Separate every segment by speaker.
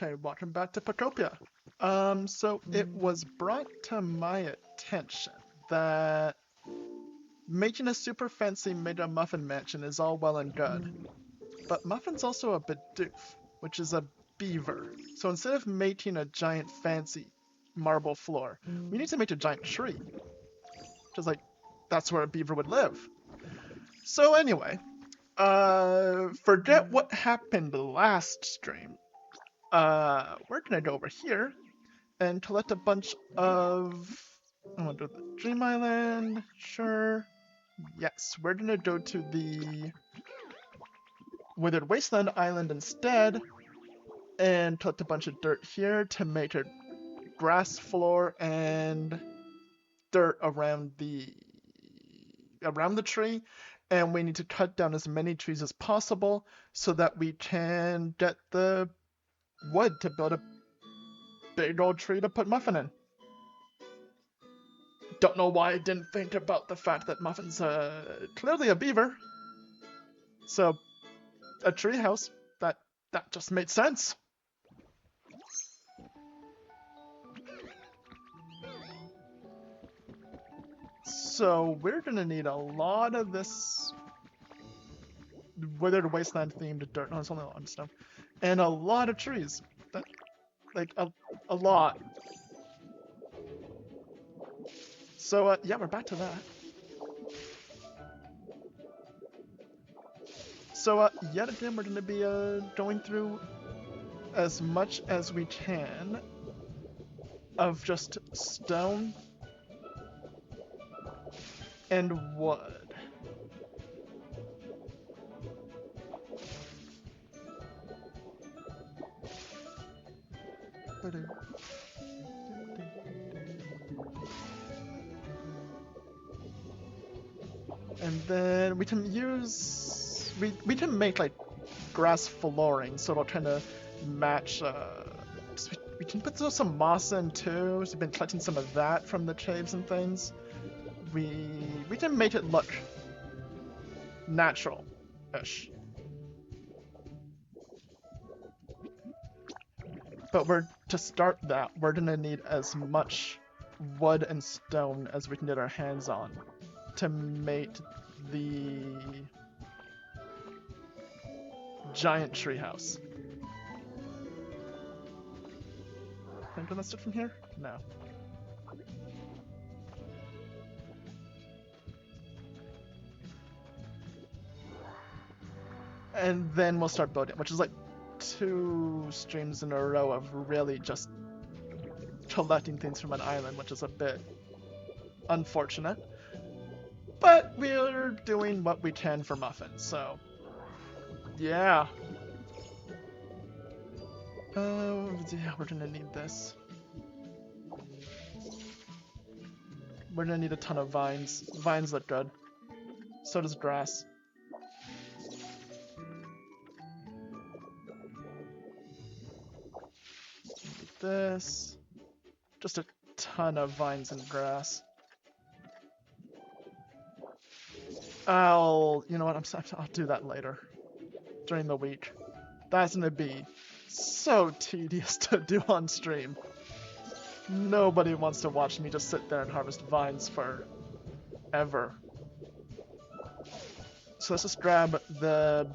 Speaker 1: Okay, welcome back to Pokopia. So it was brought to my attention that making a super fancy made of Muffin mansion is all well and good, but Muffin's also a Bidoof, which is a beaver. So instead of making a giant fancy marble floor, we need to make a giant tree, which is like, that's where a beaver would live. So anyway, forget what happened last stream. We're gonna go over here and collect a bunch of. I want to do the Dream Island. Sure. Yes, we're gonna go to the Withered Wasteland Island instead and collect a bunch of dirt here to make a grass floor and dirt around the tree. And we need to cut down as many trees as possible so that we can get the wood to build a big old tree to put Muffin in. Don't know why I didn't think about the fact that Muffin's clearly a beaver. So, a treehouse, that just made sense. So, we're gonna need a lot of this Withered Wasteland themed dirt. No, it's only limestone. And a lot of trees. That, like, a lot. So, yeah, we're back to that. So, yet again, we're gonna be going through as much as we can of just stone and wood. And then we can use we can make like grass flooring, so it'll kind of match. We can put some moss in too. So we've been collecting some of that from the caves and things. We can make it look natural-ish. But to start that, we're gonna need as much wood and stone as we can get our hands on to make the giant treehouse. Can I list it from here? No. And then we'll start building, which is like 2 streams in a row of really just collecting things from an island, which is a bit unfortunate. But we're doing what we can for Muffin, so yeah. Yeah, we're gonna need this. We're gonna need a ton of vines. Vines look good. So does grass. Need this. Just a ton of vines and grass. You know what, I'll do that later. During the week. That's gonna be so tedious to do on stream. Nobody wants to watch me just sit there and harvest vines for ever. So let's just grab the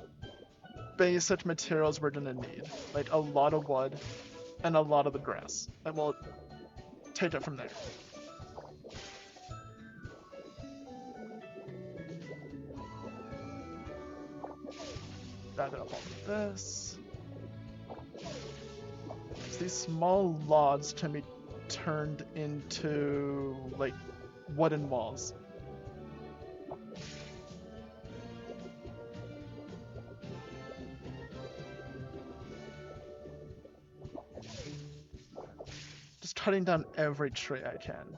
Speaker 1: basic materials we're gonna need. Like a lot of wood and a lot of the grass. And we'll take it from there. Add up all of this. So these small logs can be turned into like wooden walls. Just cutting down every tree I can.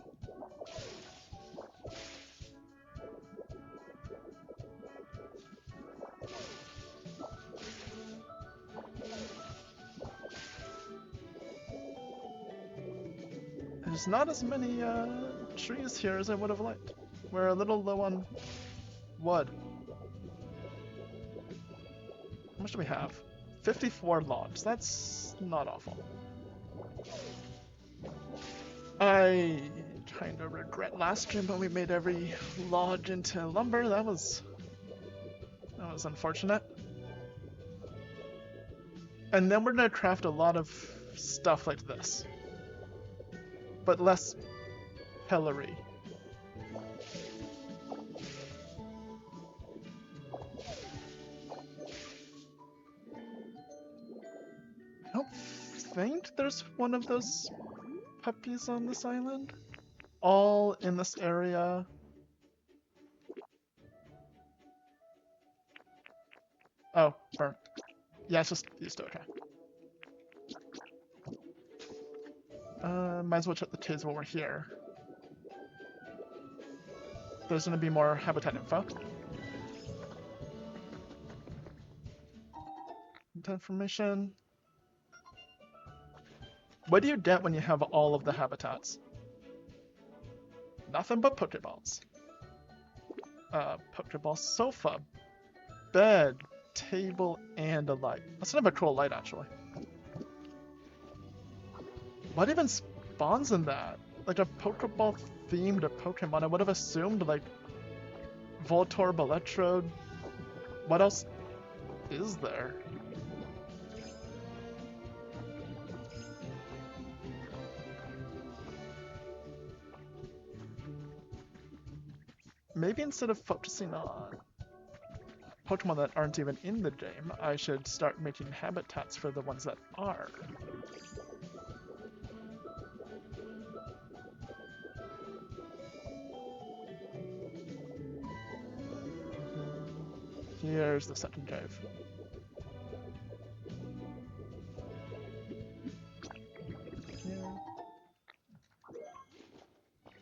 Speaker 1: There's not as many trees here as I would have liked. We're a little low on wood. How much do we have? 54 logs. That's not awful. I kind of regret last stream when we made every log into lumber. That was unfortunate. And then we're gonna craft a lot of stuff like this, but less pillory. I don't think there's one of those puppies on this island. All in this area. Oh, burnt. Yeah, it's just these two, okay. Might as well check the kids while we're here. There's gonna be more habitat info. Information. What do you get when you have all of the habitats? Nothing but Pokeballs. Pokeball sofa, bed, table, and a light. That's kind of a cool light, actually. What even spawns in that? Like a Pokeball themed Pokemon? I would have assumed like Voltorb, Electrode. What else is there? Maybe instead of focusing on Pokemon that aren't even in the game, I should start making habitats for the ones that are. Here's the second cave. Here.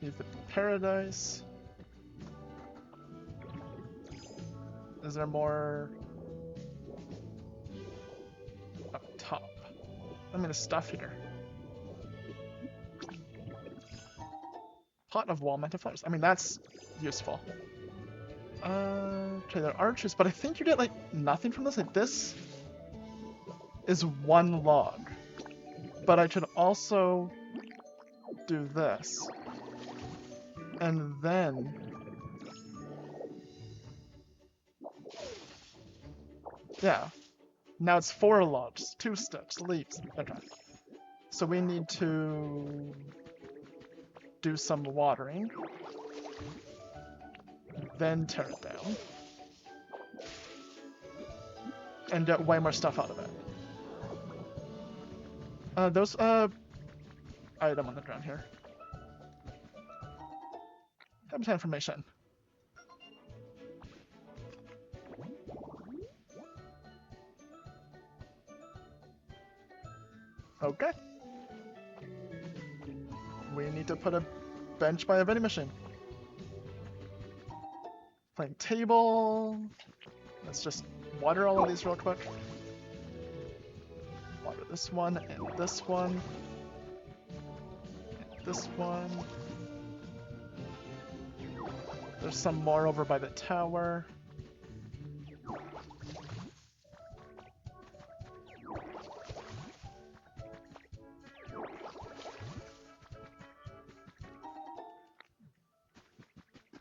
Speaker 1: Here's the paradise. Is there more up top? I mean, there's stuff here. Pot of wall-mounted flowers. I mean, that's useful. Okay, there are archers, but I think you get like nothing from this. Like this is one log, but I could also do this, and then yeah. Now it's 4 logs, 2 sticks, leaves. Okay. So we need to do some watering. Then tear it down. And get way more stuff out of it. Those, item on the ground here. Habitat information. Okay. We need to put a bench by a vending machine. Playing table. Let's just water all of these real quick. Water this one and this one. And this one. There's some more over by the tower.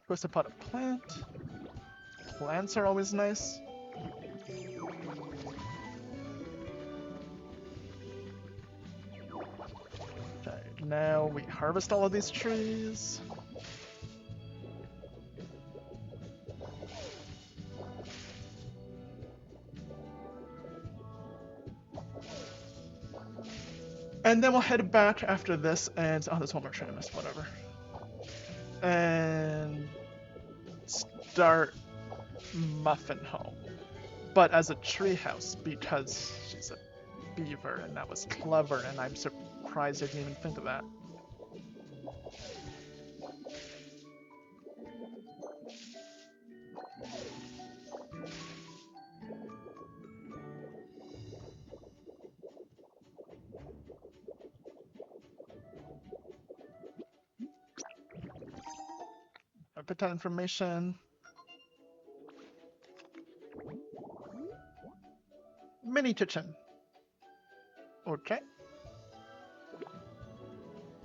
Speaker 1: Supposed to pot a plant. Plants are always nice. Okay, now we harvest all of these trees. And then we'll head back after this and... oh, there's one more tree I missed, whatever. And... start Muffin home. But as a treehouse, because she's a beaver, and that was clever, and I'm surprised I didn't even think of that. Habitat information. mini kitchen. Okay.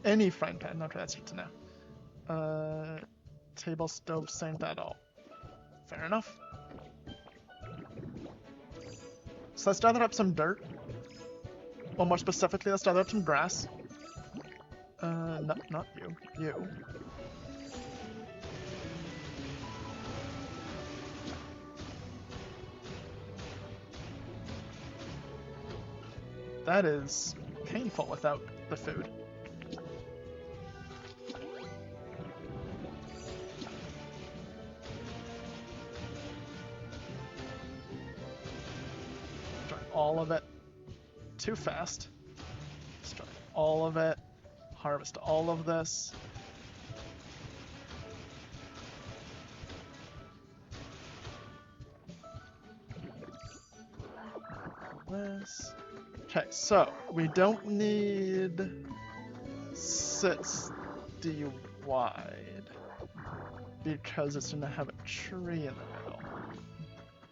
Speaker 1: Any frying pan. Okay, that's good to know. Table, stove, same that all. Fair enough. So let's gather up some dirt. Or more specifically, let's gather up some grass. No, not you. You. That is painful without the food. Destroy all of it. Too fast. Destroy all of it. Harvest all of this. This. Okay, so we don't need 60 wide because it's gonna have a tree in the middle.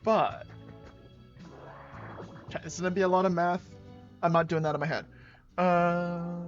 Speaker 1: But okay, it's gonna be a lot of math. I'm not doing that in my head. Oh.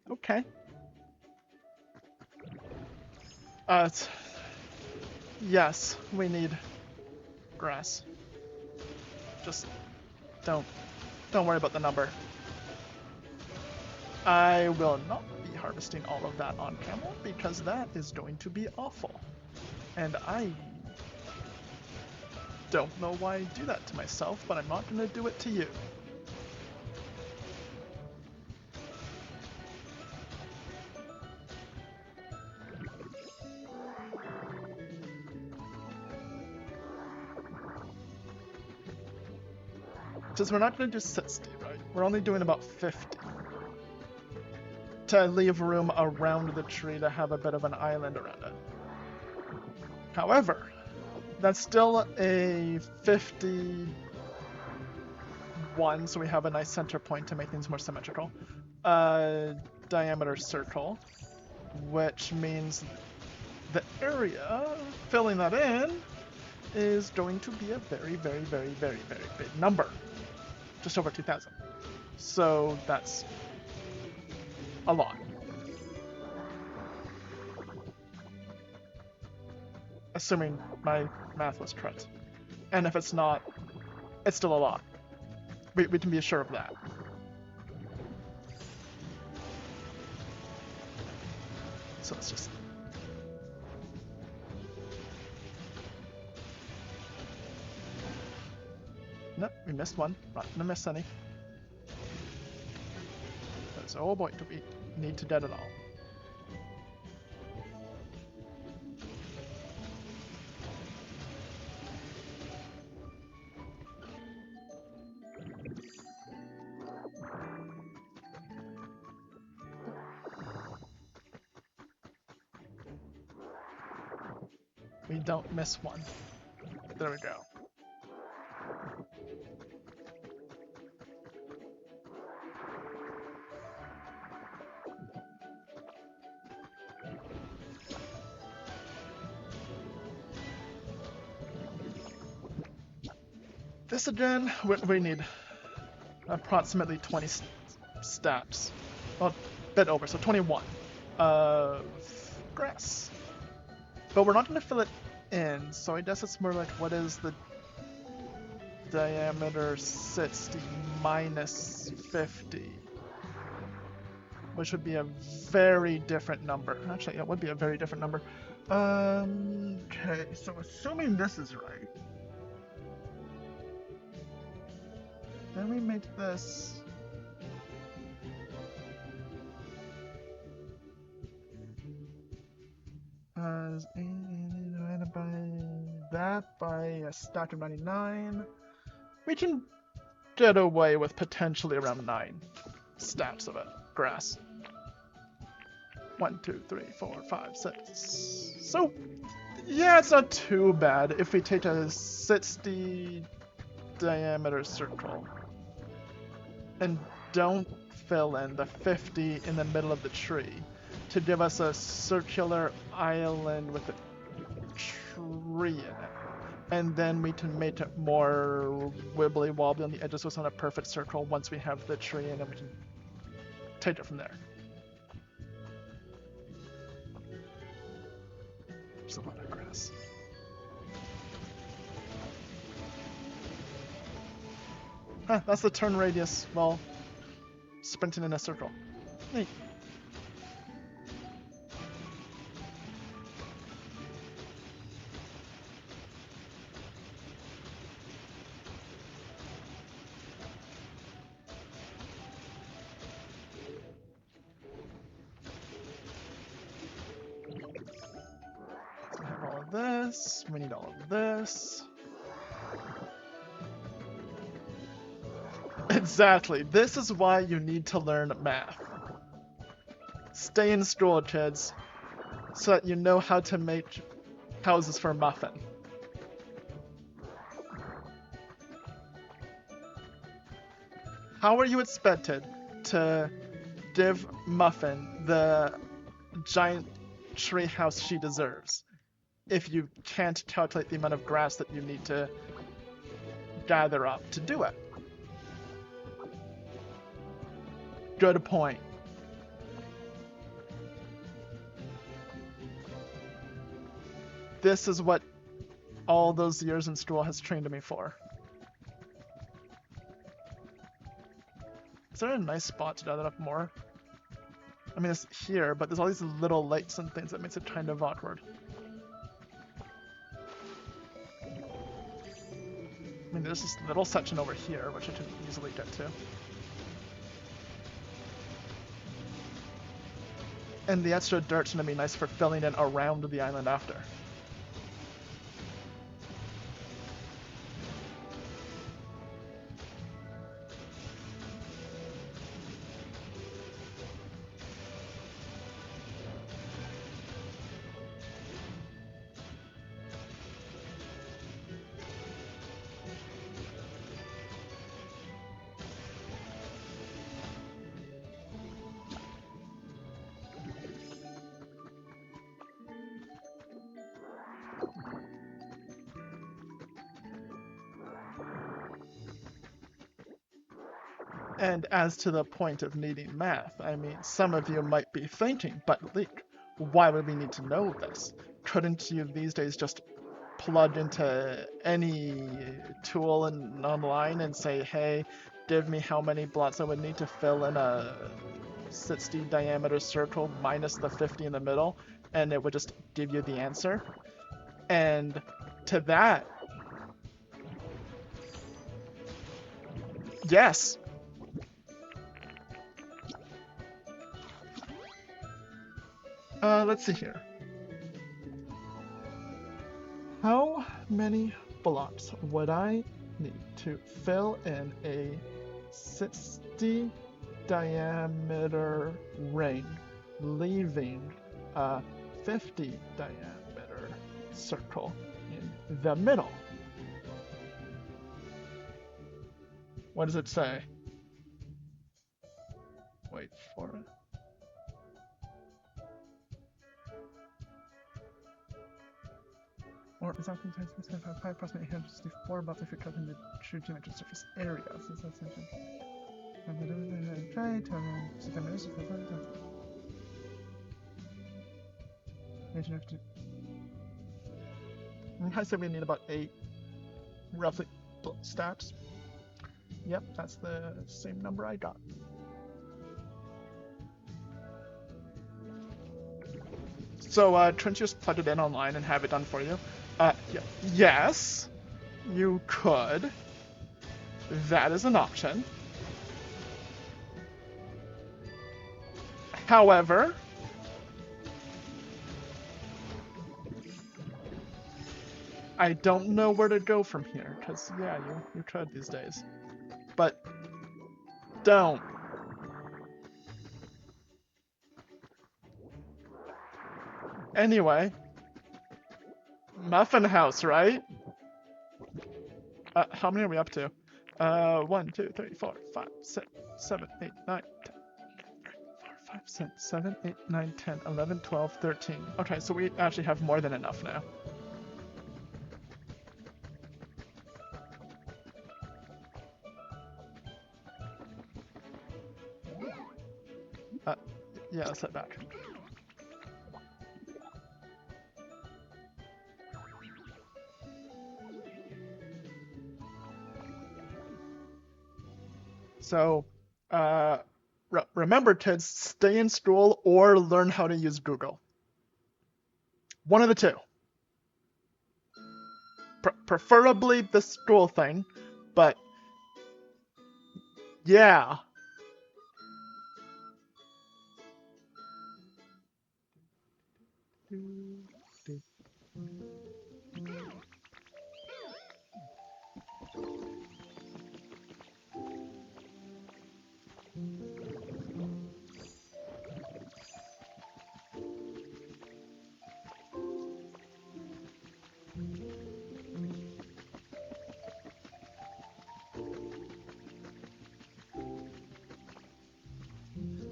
Speaker 1: Okay. Yes, we need grass. Just don't worry about the number. I will not be harvesting all of that on camera because that is going to be awful. And I don't know why I do that to myself, but I'm not going to do it to you. Because we're not going to do 60, right? We're only doing about 50. To leave room around the tree to have a bit of an island around it. However, that's still a 51, so we have a nice center point to make things more symmetrical. Diameter circle, which means the area filling that in is going to be a very, very, very, very, very big number. Just over 2,000. So that's a lot. Assuming my math was correct. And if it's not, it's still a lot. We can be sure of that. So let's just... Nope, we missed one. Not gonna miss any. Because, oh boy, do we need to dead it all. We don't miss one. There we go. This again, we need approximately 20 steps. Well, a bit over, so 21 of grass. But we're not going to fill it in, so I guess it's more like what is the diameter 60 minus 50? Which would be a very different number. Actually, it would be a very different number. Okay, so assuming this is right, then we make this as divided by that say a stack of 99. We can get away with potentially around 9 stacks of it. Grass. 1, 2, 3, 4, 5, 6. So, yeah, it's not too bad if we take a 60 diameter circle and don't fill in the 50 in the middle of the tree to give us a circular island with a tree in it. And then we can make it more wibbly wobbly on the edges so it's not a perfect circle once we have the tree in, and we can take it from there. There's a lot of grass. Huh, that's the turn radius while sprinting in a circle. Neat. So we have all of this. We need all of this. Exactly. This is why you need to learn math. Stay in school, kids, so that you know how to make houses for Muffin. How are you expected to give Muffin the giant tree house she deserves if you can't calculate the amount of grass that you need to gather up to do it? Good point. This is what all those years in school has trained me for. Is there a nice spot to gather up more? I mean, it's here, but there's all these little lakes and things that makes it kind of awkward. I mean, there's this little section over here, which I can easily get to. And the extra dirt's gonna be nice for filling in around the island after. And as to the point of needing math, I mean, some of you might be thinking, but Leek, why would we need to know this? Couldn't you these days just plug into any tool and online and say, hey, give me how many blocks I would need to fill in a 60 diameter circle minus the 50 in the middle, and it would just give you the answer? And to that, yes. Let's see here. How many blocks would I need to fill in a 60 diameter ring, leaving a 50 diameter circle in the middle? What does it say? Wait for it. Or is that approximately 864 blocks if you're cutting the true geometric surface area? I said we need about 8 roughly stacks. Yep, that's the same number I got. So, couldn't you just plug it in online and have it done for you? Yes, you could. That is an option. However, I don't know where to go from here, because, yeah, you tried these days. But don't. Anyway, Muffin House, right? How many are we up to? 1, 2, 3, 4, 5, 6, 7, 8, 9, 10. 4, 5, 6, 7, 8, 9, 10, 11, 12, 13. Okay, so we actually have more than enough now. Yeah, let's head back. So, remember, kids, stay in school or learn how to use Google. One of the two. Preferably the school thing, but yeah.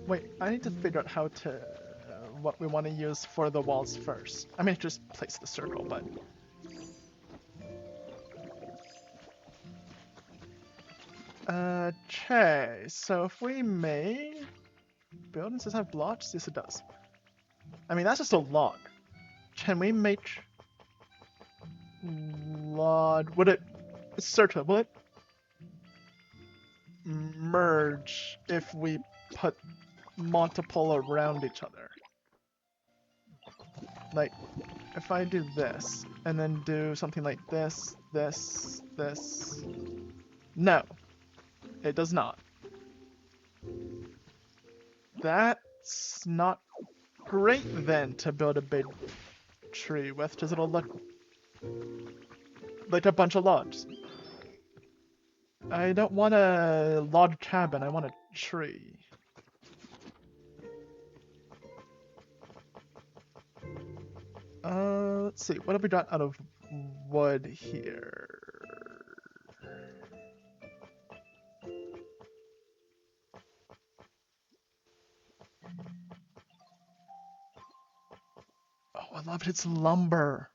Speaker 1: Wait, I need to figure out how to what we want to use for the walls first. I mean, just place the circle, but okay. So if we make buildings, does it have blocks? Yes, it does. I mean, that's just a log. Can we make log? Would it circle? Will it merge if we put multiple around each other? Like, if I do this, and then do something like this, this, this... No, it does not. That's not great then to build a big tree with, because it'll look like a bunch of logs. I don't want a log cabin, I want a tree. Let's see, what have we got out of wood here? Oh, I love it, it's lumber.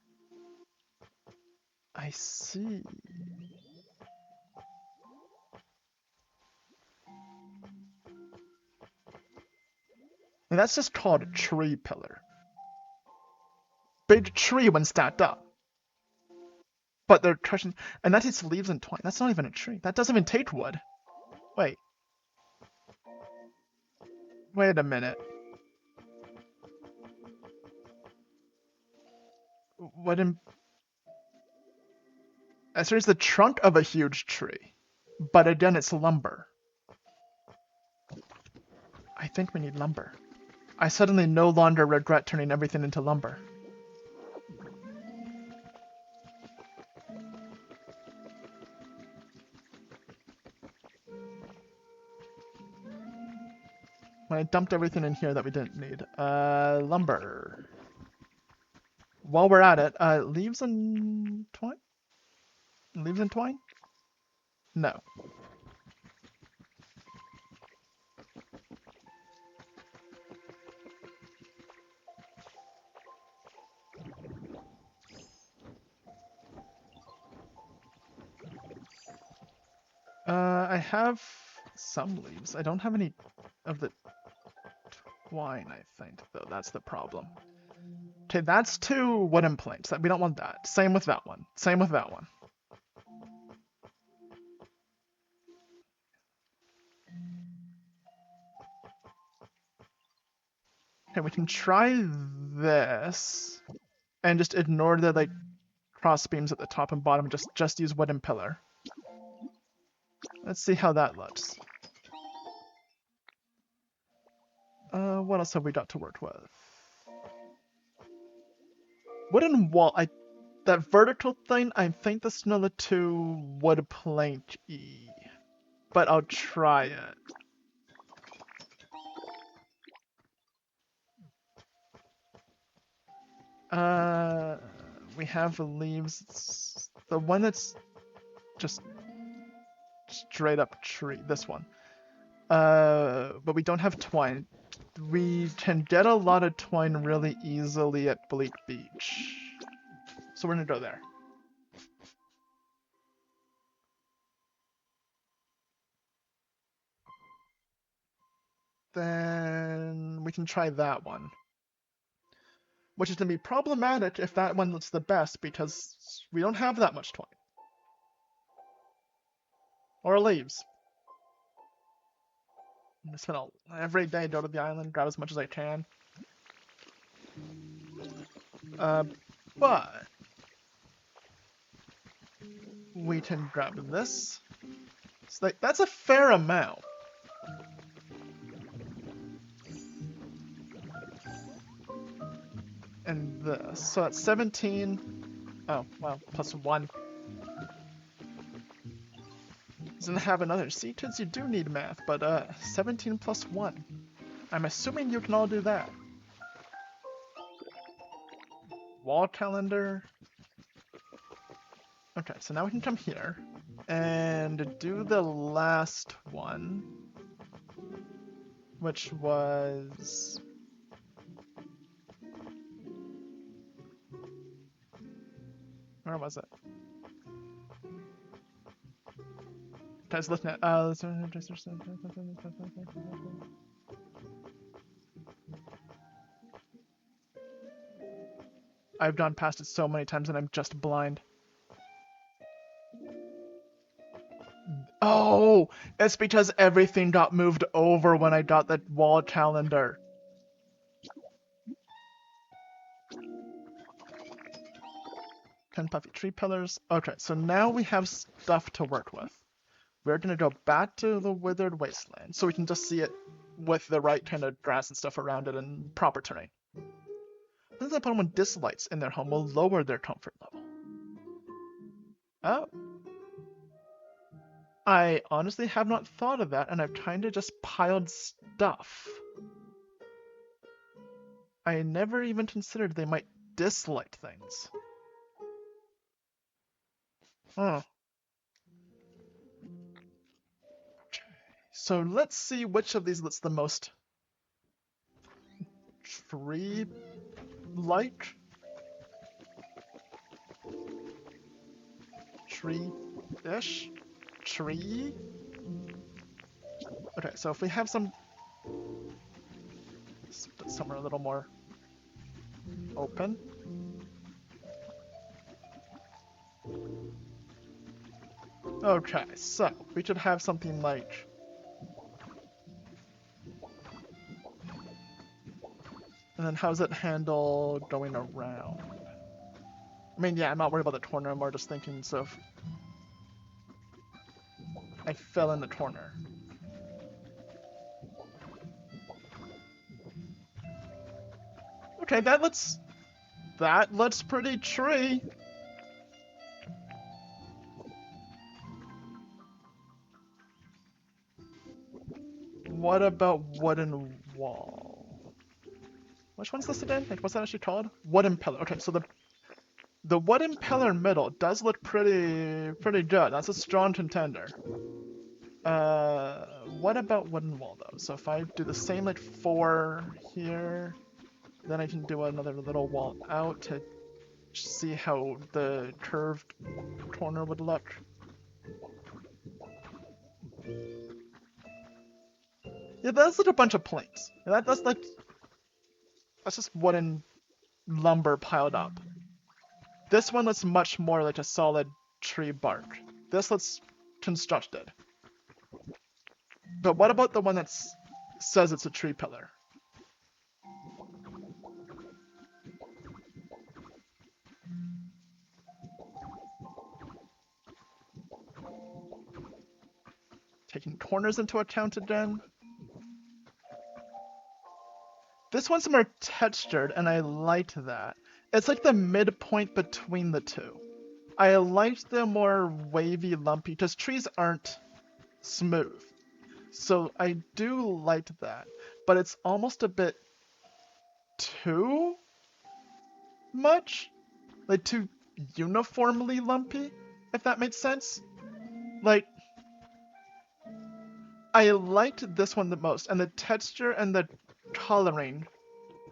Speaker 1: I see. And that's just called a tree pillar. Big tree when stacked up. But they're crushing, and that is leaves and twine. That's not even a tree. That doesn't even take wood. Wait. Wait a minute. What in... So it's the trunk of a huge tree. But again, it's lumber. I think we need lumber. I suddenly no longer regret turning everything into lumber. When I dumped everything in here that we didn't need. Lumber. While we're at it, leaves and twine? Leaves and twine? No. I have some leaves. I don't have any of the twine, I think, though. That's the problem. Okay, that's 2 wooden planks. We don't want that. Same with that one. Same with that one. Okay, we can try this and just ignore the like cross beams at the top and bottom and just use wooden pillar. Let's see how that looks. What else have we got to work with? Wooden wall. That vertical thing, I think that's another 2 wood plank E. But I'll try it. We have leaves. The one that's just straight up tree. This one. But we don't have twine. We can get a lot of twine really easily at Bleak Beach. So we're gonna go there. Then we can try that one. Which is gonna be problematic if that one looks the best because we don't have that much twine. Or leaves. I'm gonna spend every day go to the island, grab as much as I can. But we can grab this. So that's a fair amount. And this. So that's 17. Oh, wow, plus 1. Doesn't have another. See, kids, you do need math, but 17 plus 1. I'm assuming you can all do that. Wall calendar. Okay, so now we can come here and do the last one, which was... Where was it? I was looking at... I've gone past it so many times and I'm just blind. Oh! It's because everything got moved over when I got the wall calendar. Puffy tree pillars. Okay, so now we have stuff to work with. We're gonna go back to the withered wasteland so we can just see it with the right kind of grass and stuff around it and proper terrain. Things that someone dislikes in their home will lower their comfort level. Oh. I honestly have not thought of that, and I've kind of just piled stuff. I never even considered they might dislike things. Huh. So let's see which of these looks the most tree-like. Tree-ish? Tree? Okay, so if we have somewhere a little more open. Okay, so we should have something like... And then how's it handle going around? I mean, yeah, I'm not worried about the corner, I'm more just thinking, so if I fell in the corner. Okay, that looks pretty tree. What about wooden wall? Which one's this again? Like, what's that actually called? Wooden pillar. Okay, so the wooden pillar middle does look pretty good. That's a strong contender. What about wooden wall though? So if I do the same like 4 here, then I can do another little wall out to see how the curved corner would look. Yeah, that's like a bunch of planks. That's just wooden lumber piled up. This one looks much more like a solid tree bark. This looks constructed. But what about the one that says it's a tree pillar? Taking corners into account again. This one's more textured, and I like that. It's like the midpoint between the two. I liked the more wavy, lumpy, because trees aren't smooth. So I do like that, but it's almost a bit too much, like too uniformly lumpy, if that makes sense. Like, I liked this one the most, and the texture and the coloring.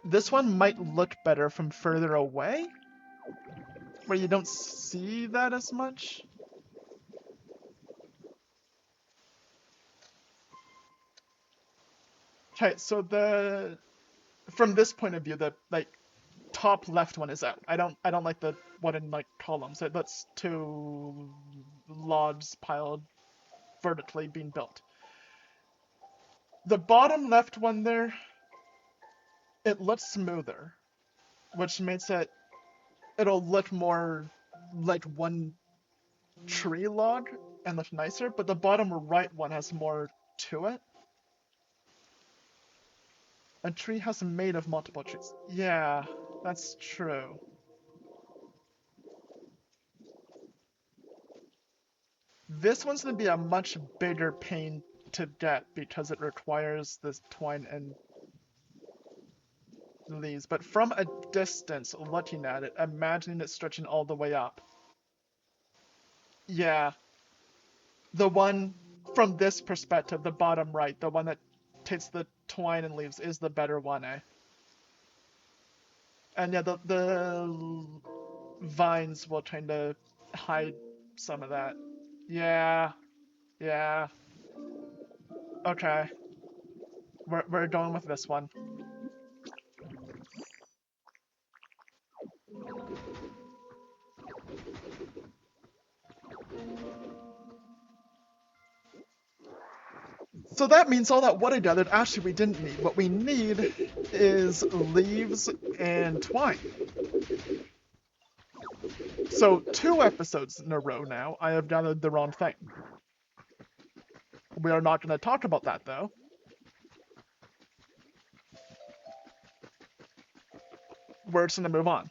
Speaker 1: This one might look better from further away, where you don't see that as much. Okay, so from this point of view, the like top left one is out. I don't like the one in like columns. That's two logs piled vertically being built. The bottom left one there, it looks smoother, which makes it'll look more like one tree log and look nicer, but the bottom right one has more to it. A tree has made of multiple trees. Yeah, that's true. This one's gonna be a much bigger pain to get because it requires this twine and leaves, but from a distance, looking at it, imagining it stretching all the way up. Yeah, the one from this perspective, the bottom right, the one that takes the twine and leaves is the better one, eh? And yeah, the vines will kind of hide some of that. Yeah, yeah. Okay, we're going with this one. So that means all that wood I gathered, actually we didn't need. What we need is leaves and twine. So 2 episodes in a row now, I have gathered the wrong thing. We are not going to talk about that though. We're just going to move on.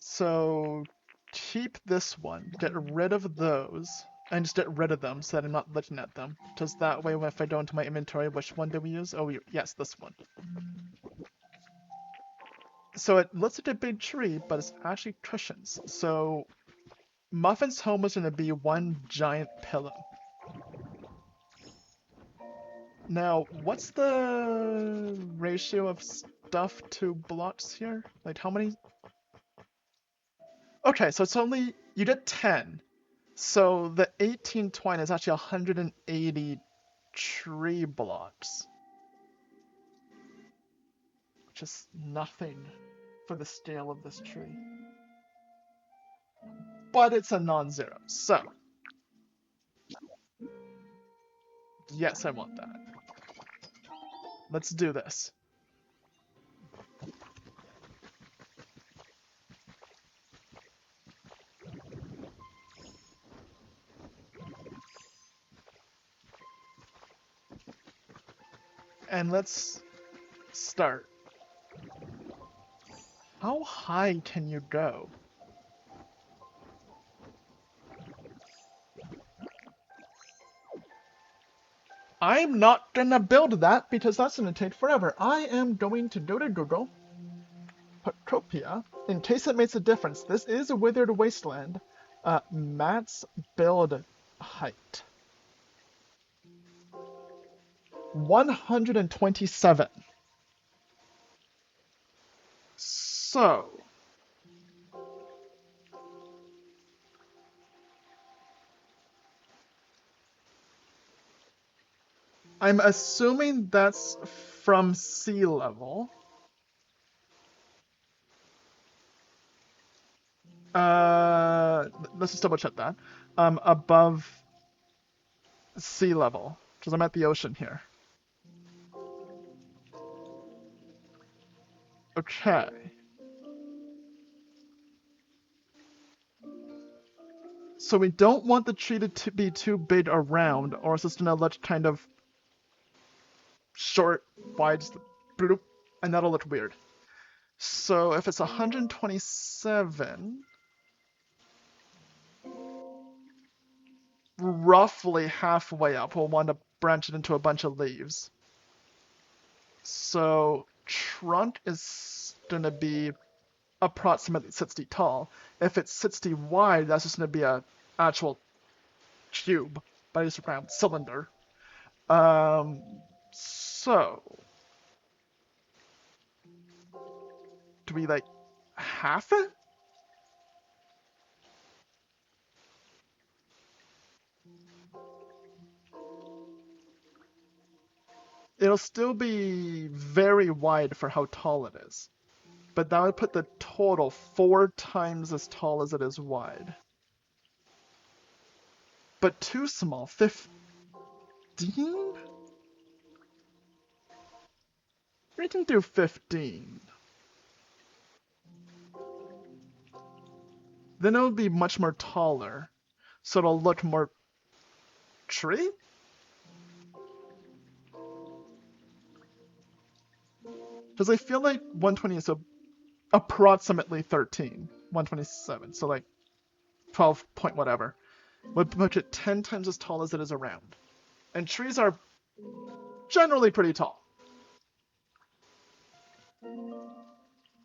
Speaker 1: So keep this one, get rid of those, and just get rid of them so that I'm not looking at them. Because that way, if I go into my inventory, which one did we use? Oh, yes, this one. So it looks like a big tree, but it's actually cushions. So Muffin's home is going to be one giant pillow. Now, what's the ratio of stuff to blocks here? Like, how many? Okay, so it's only, you get 10. So the 18 twine is actually 180 tree blocks. Which is nothing for the scale of this tree. But it's a non-zero, so. Yes, I want that. Let's do this. And let's start. How high can you go? I'm not gonna build that because that's gonna take forever. I am going to go to Google, Pokopia, in case it makes a difference. This is a withered wasteland. Matt's build height. 127. So, I'm assuming that's from sea level. Let's just double check that. Above sea level, because I'm at the ocean here. Okay. So we don't want the tree to be too big around, or it's just gonna look kind of short, wide, bloop, and that'll look weird. So if it's 127, roughly halfway up, we'll want to branch it into a bunch of leaves. So trunk is going to be approximately 60 tall. If it's 60 wide, that's just going to be a actual cube, but I just round cylinder. So do we like half it? It'll still be very wide for how tall it is, but that would put the total 4 times as tall as it is wide. But too small. 15? We can do 15. Then it'll be much more taller, so it'll look more tree? Because I feel like 120 is approximately 13. 127, so like 12 point whatever. Would put it 10 times as tall as it is around. And trees are generally pretty tall.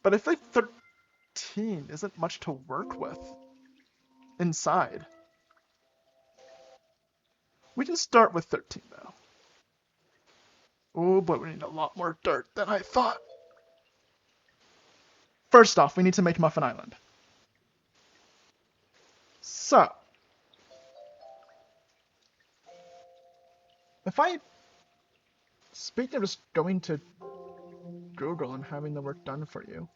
Speaker 1: But I think 13 isn't much to work with inside. We can start with 13 though. Oh, but we need a lot more dirt than I thought. First off, we need to make Muffin Island. So, if I, speaking of just going to Google and having the work done for you.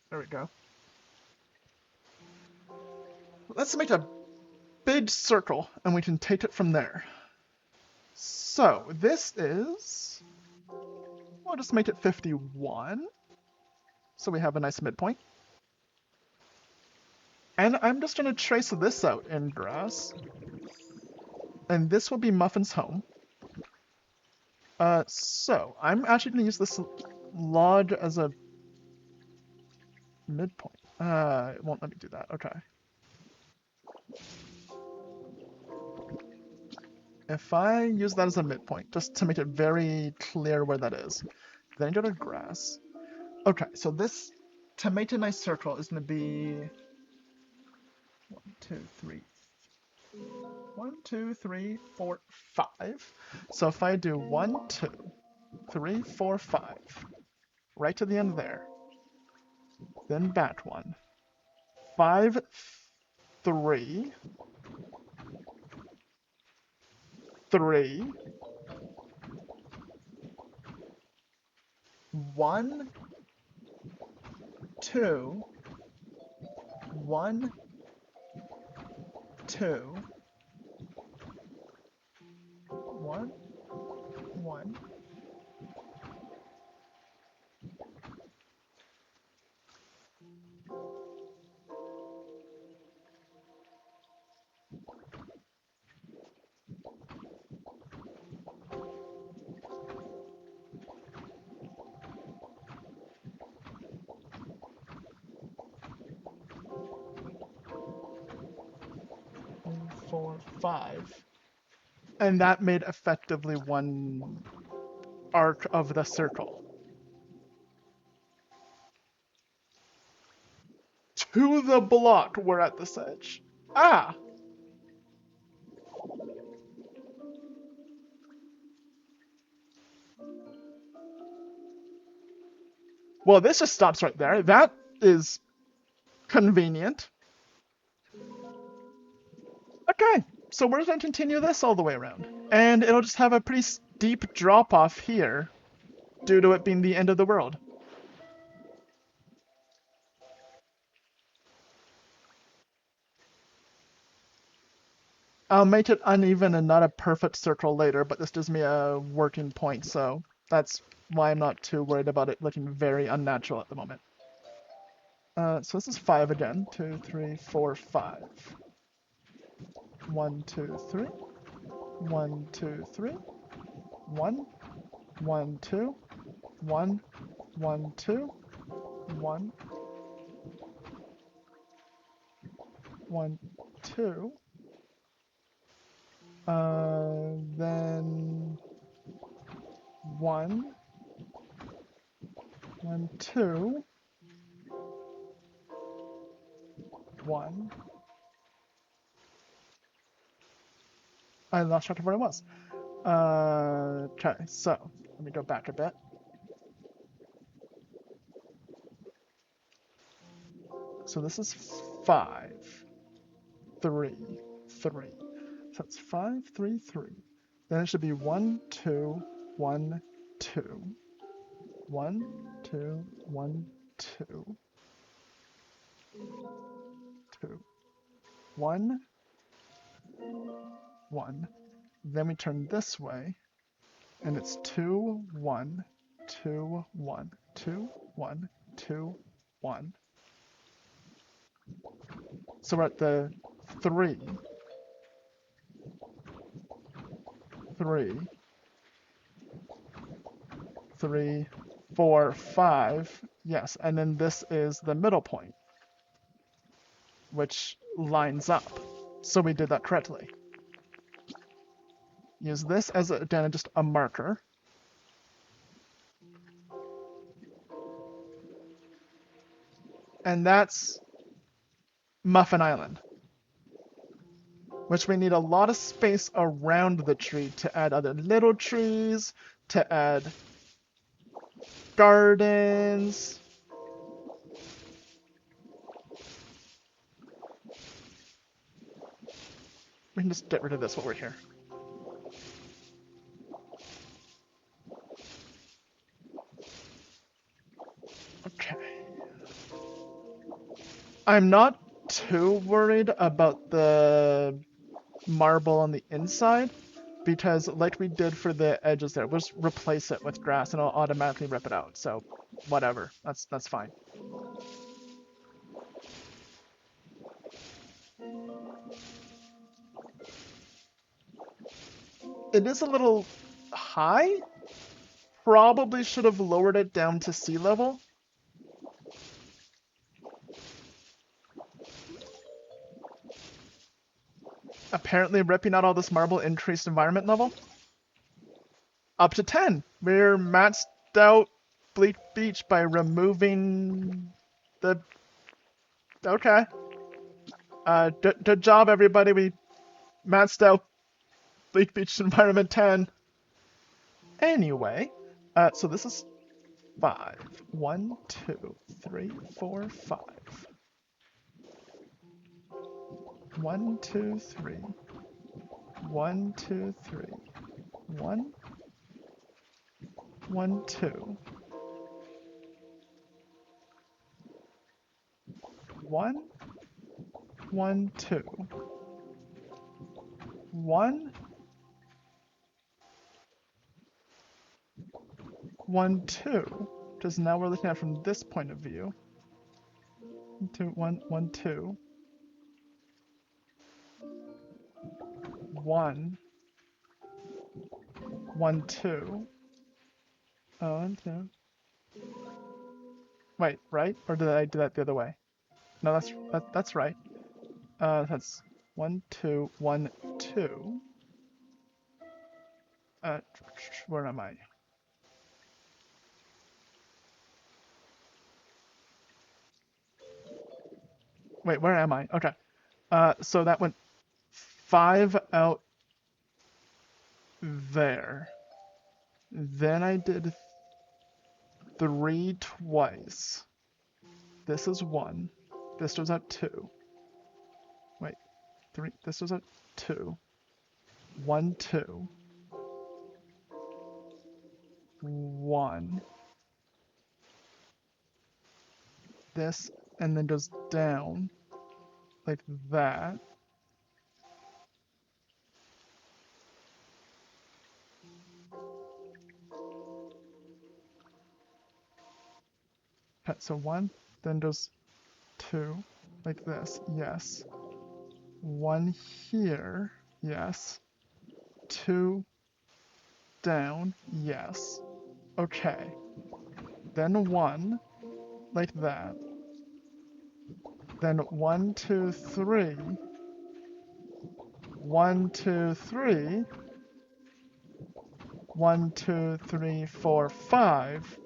Speaker 1: There we go. Let's make a big circle and we can take it from there. So, this is, we'll just make it 51. So we have a nice midpoint. And I'm just going to trace this out in grass. And this will be Muffin's home. So I'm actually going to use this log as a midpoint. It won't let me do that. Okay. If I use that as a midpoint, just to make it very clear where that is, then go to grass. Okay, so this, to make a nice circle, is going to be 1, 2, 3. 1, 2, 3, 4, 5. So if I do 1, 2, 3, 4, 5, right to the end there, then back 1, 5, 3, 3, 1, 2, 1, 2, 1, 1. Four, 5. And that made effectively one arc of the circle. To the block, we're at this edge. Ah! Well, this just stops right there. That is convenient. Okay, so we're going to continue this all the way around. And it'll just have a pretty steep drop-off here, due to it being the end of the world. I'll make it uneven and not a perfect circle later, but this gives me a working point, so that's why I'm not too worried about it looking very unnatural at the moment. So this is 5 again. 2, 3, 4, 5. 1, 2, 3. 1, 2, 3. 1, 1, 2, 1, 1, 2, 1, 1, 2. Then 1, 1, 2, 1. I lost track of where I was. Okay, so let me go back a bit. So this is 5, 3, 3. So it's 5, 3, 3. Then it should be 1, 2, 1, 2. 1, 2, 1, 2. 2. 1, 1. Then we turn this way, and it's 2, 1, 2, 1, 2, 1, 2, 1. So we're at the 3, 3, 3, 4, 5. Yes, and then this is the middle point, which lines up. So we did that correctly. Use this as, again, just a marker. And that's Muffin Island, which we need a lot of space around the tree to add other little trees, to add gardens. We can just get rid of this while we're here. Okay. I'm not too worried about the marble on the inside, because like we did for the edges there, we'll just replace it with grass and it'll automatically rip it out. So whatever, that's fine. It is a little high. Probably should have lowered it down to sea level. Apparently ripping out all this marble increased environment level. Up to 10. We're maxed out Bleak Beach by removing the... Okay. Good job, everybody. We maxed out Bleak Beach environment 10. Anyway, so this is 5. 1, 2, 3, 4, 5. 1, 2, 3. 1, 2, 3. 1, 1, 2. 1, 1, 2. 1, 1, 2. Because now we're looking at it from this point of view. 2, 1, 1, 2. 1, 1, 2. Oh, 1, 2. Wait, right? Or did I do that the other way? No, that's right. That's 1, 2, 1, 2. Where am I? Wait, where am I? Okay. So that went 5 out there. Then I did 3 twice. This is 1. This was at 2. Wait, 3. This was at 2. 1, 2. 1. This, and then goes down like that. Okay, so 1, then goes 2, like this, yes. 1 here, yes. 2 down, yes. Okay. Then 1, like that. Then 1, 2, 3. 1, 2, 3. 1, 2, 3, 4, 5.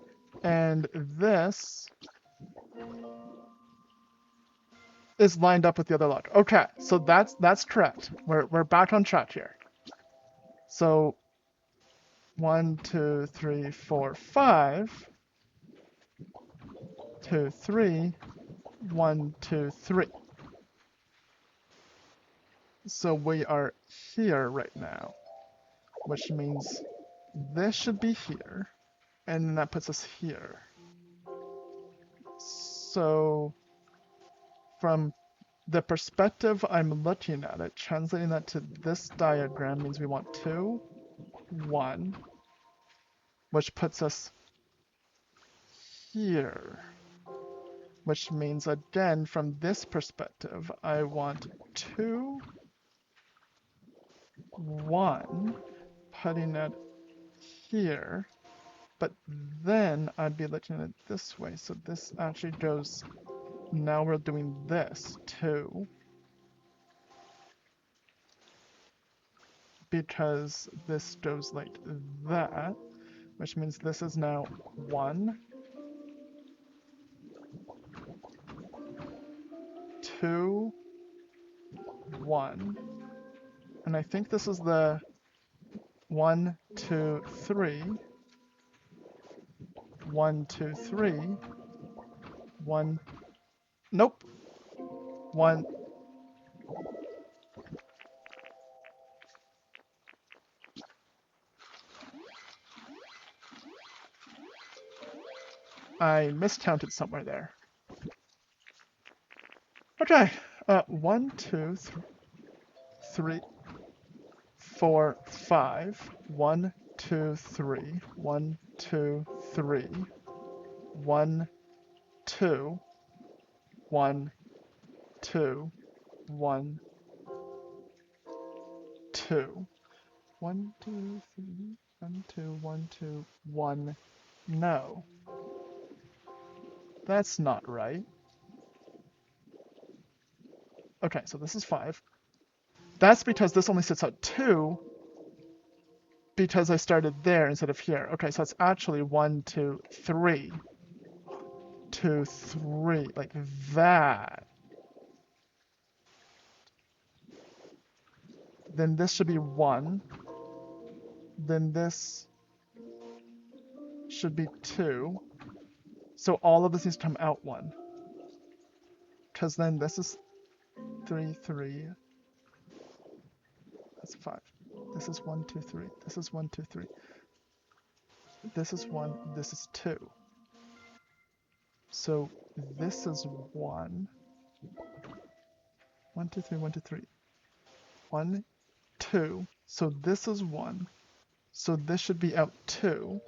Speaker 1: And this is lined up with the other logic. Okay, so that's correct. We're back on track here. So 1, 2, 3, 4, 5. 2, 3. 1, 2, 3. So we are here right now, which means this should be here, and then that puts us here. So from the perspective I'm looking at it, translating that to this diagram means we want 2, 1, which puts us here. Which means, again, from this perspective, I want 2, 1, putting it here. But then I'd be looking at it this way. So this actually goes, now we're doing this, 2. Because this goes like that, which means this is now 1, 2, 1. And I think this is the 1, 2, 3. 1, 2, 3. 1. Nope. 1. I miscounted somewhere there. Okay. 1, 2, 3, 4, 5. 1, 2, 3. 1, 2, 3. 1, 2. 1, 2. 1, 2. 1, 2, 3. 1, 2, 1, 2, 1. No. That's not right. Okay, so this is 5. That's because this only sits at 2 because I started there instead of here. Okay, so it's actually 1, 2, 3. 2, 3, like that. Then this should be 1. Then this should be 2. So all of this needs to come out 1. Because then this is 3, 3. That's 5. This is 1, 2, 3. This is 1, 2, 3. This is 1. This is 2. So this is 1. 1, 2, 3, 1, 2, 3. 1, 2. So this is 1. So this should be out 2.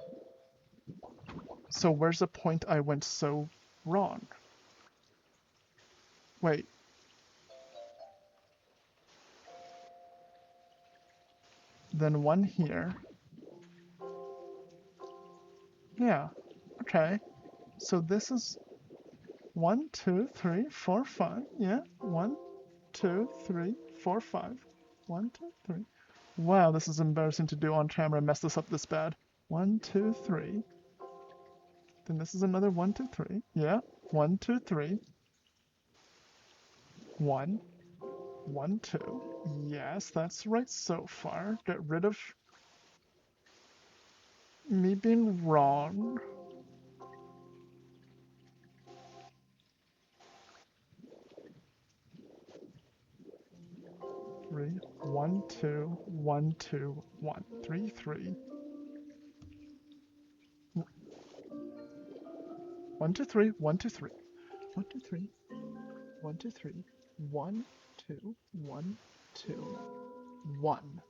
Speaker 1: So where's the point I went so wrong? Wait. Then 1 here. Yeah. Okay. So this is 1, 2, 3, 4, 5. Yeah. 1, 2, 3, 4, 5. 1, 2, 3. Wow, this is embarrassing to do on camera and mess this up this bad. 1, 2, 3. Then this is another 1, 2, 3. Yeah. 1, 2, 3. 1. 1, 2. Yes, that's right so far. Get rid of me being wrong. Three, 1, 2, 1, 2, 1, 3, 3. 1, 2, 3, 1, 2, 3. 1, 2, 3. 1, 2, 3. 1, 2, 1, 2, 1.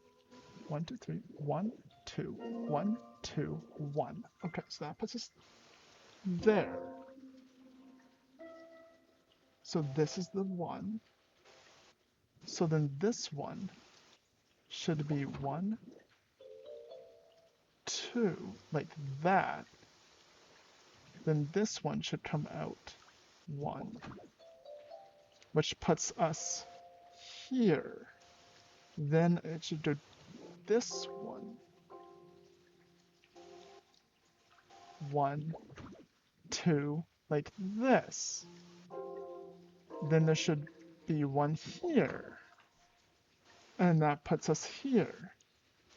Speaker 1: 1, 2, 3. 1, 2, 1, 2, 1. Okay, so that puts us there. So this is the 1. So then this one should be 1, 2, like that, then this one should come out 1, which puts us here. Then it should do this one. 1, 2, like this. Then there should be one here. And that puts us here.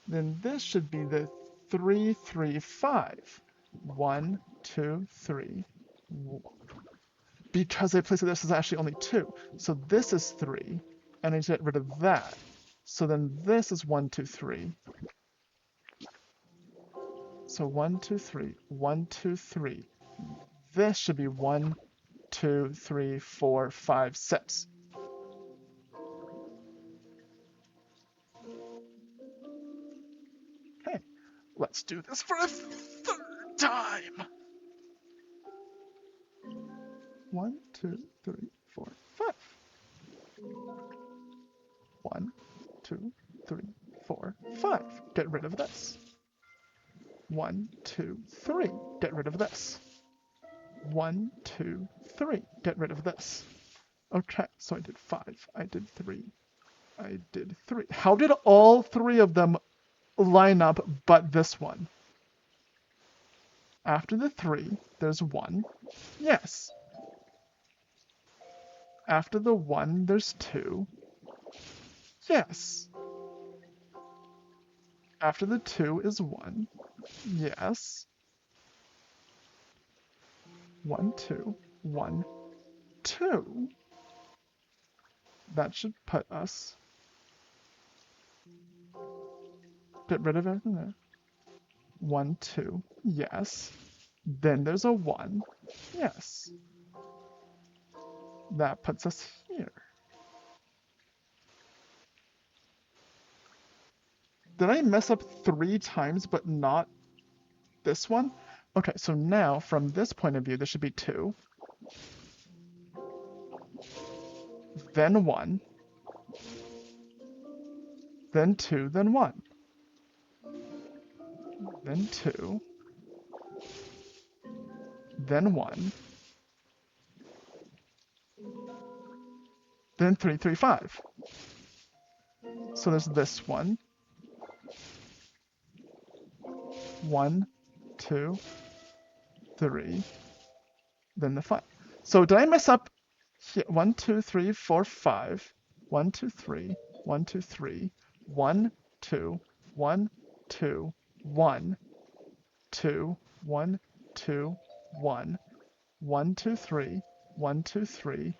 Speaker 1: Then this should be the 3, 3, 5. 1, 2, 3. Because I placed it, this is actually only 2. So this is 3. And I need to get rid of that. So then this is 1, 2, 3. So 1, 2, 3. 1, 2, 3. This should be 1, 2, 3, 4, 5, 6. Okay, let's do this for a third time. 1, 2, 3, 4, 5. 1, 2, 3, 4, 5. Get rid of this. 1, 2, 3. Get rid of this. 1, 2, 3. Get rid of this. Okay, so I did 5. I did 3. I did 3. How did all 3 of them line up but this one? After the 3, there's 1. Yes. After the 1, there's 2. Yes. After the 2 is 1. Yes. 1, 2. 1, 2. That should put us... Get rid of everything there. 1, 2. Yes. Then there's a 1. Yes. That puts us here. Did I mess up 3 times but not this one? Okay, so now from this point of view, there should be 2. Then 1. Then 2, then 1. Then 2. Then 1. Then 3, 3, 5. So there's this one. 1, 2, 3. Then the 5. So did I mess up here? 1, 2, 3, 4, 5. 1, 2, 3. 1, 2, 3. 1, 2. 1, 2. 1. 2. 1, 2. 1. 1, 2, 3. 1, 2, 3.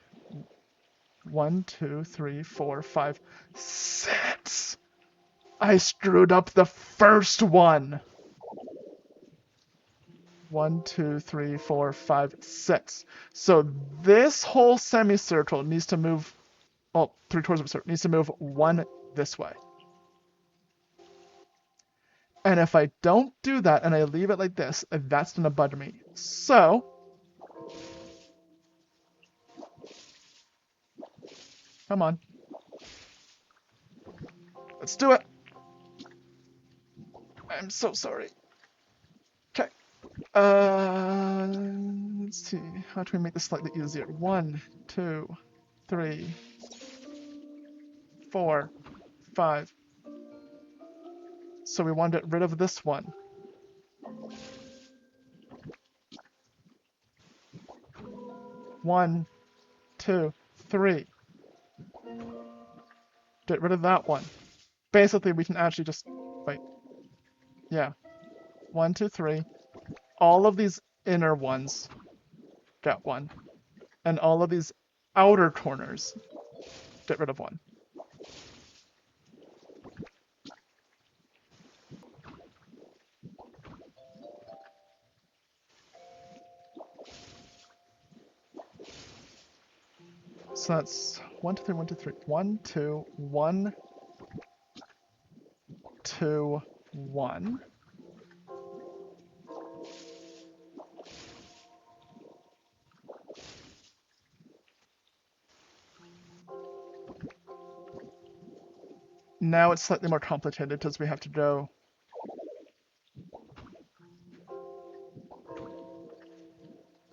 Speaker 1: 1, 2, 3, 4, 5, 6. I screwed up the first one. 1, 2, 3, 4, 5, 6. So this whole semicircle needs to move, well, 3/4 of a circle needs to move 1 this way. And if I don't do that and I leave it like this, that's gonna bug me. So come on. Let's do it. I'm so sorry. Okay. Let's see. How can we make this slightly easier? 1, 2, 3, 4, 5. So we want to get rid of this one. 1, 2, 3. Get rid of that one. Basically, we can actually just... Wait. Yeah. 1, 2, 3. All of these inner ones get 1. And all of these outer corners get rid of 1. So that's 1, 2, 3, 1, 2, 3. 1, 2, 1, 2, 1. Now it's slightly more complicated because we have to go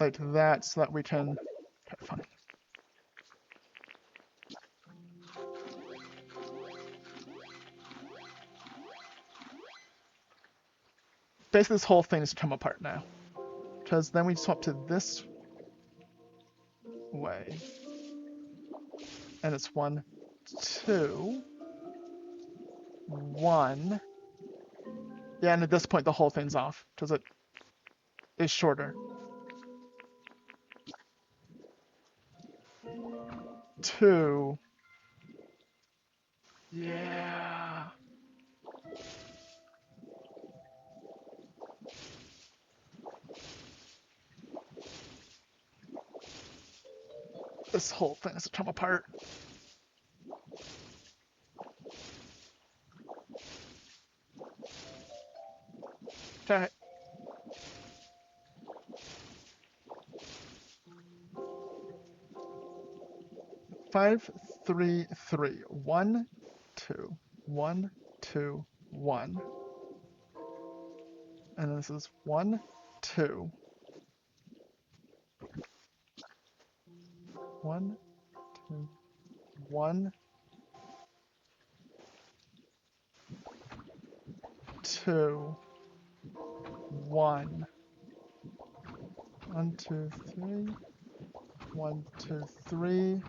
Speaker 1: like that so that we can... Okay, fine. Basically, this whole thing has come apart now. Because then we swap to this way. And it's 1, 2, 1. Yeah, and at this point, the whole thing's off. Because it is shorter. 2. Yeah. This whole thing has to come apart. Okay. Five, 3, 3. 1, 2. 1, 2, 1. And this is 1, 2. 1, 2, 1, 2, 1. 1, 2, 3. 1, 2, 3.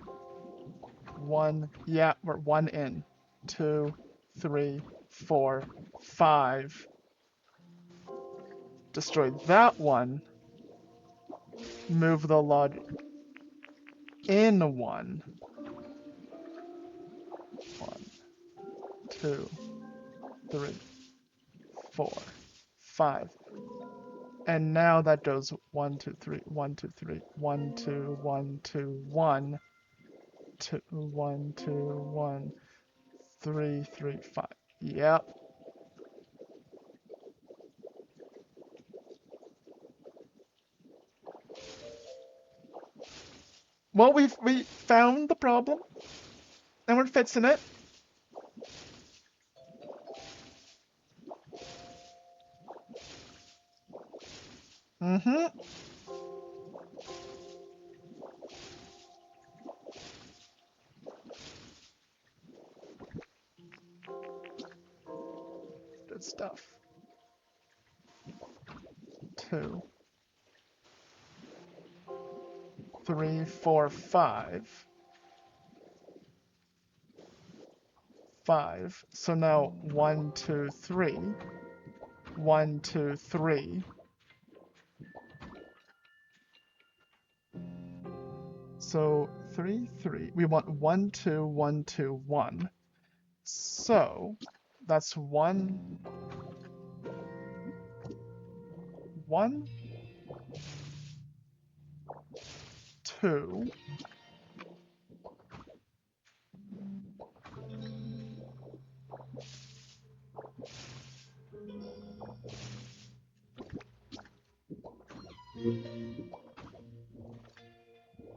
Speaker 1: 1. Yeah, we're 1 in. 2, 3, 4, 5. Destroy that one. Move the log in 1. 1, 2, 3, 4, 5. And now that goes 1, 2, 3, 1, 2, 3, 1, 2, 1, 2, 1, 2, 1, 2, 1, 3, 3, 5. Yep. Well, we found the problem, and we're fixing it. Mm-hmm. Good stuff. 2, 3, 4, 5. 5. So now 1, 2, 3. 1, 2, 3. So 3, 3. We want 1, 2, 1, 2, 1. So that's 1, 1, 2.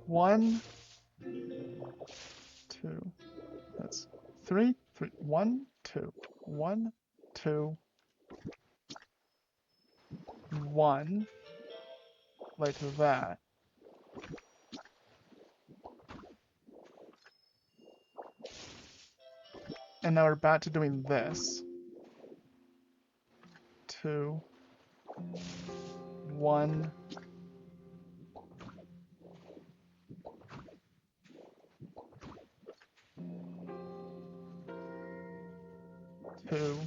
Speaker 1: 1, 2. That's 3, 3. 1, 2. 1, 2. 1. Like that. And now we're back to doing this. 2, 1. 2,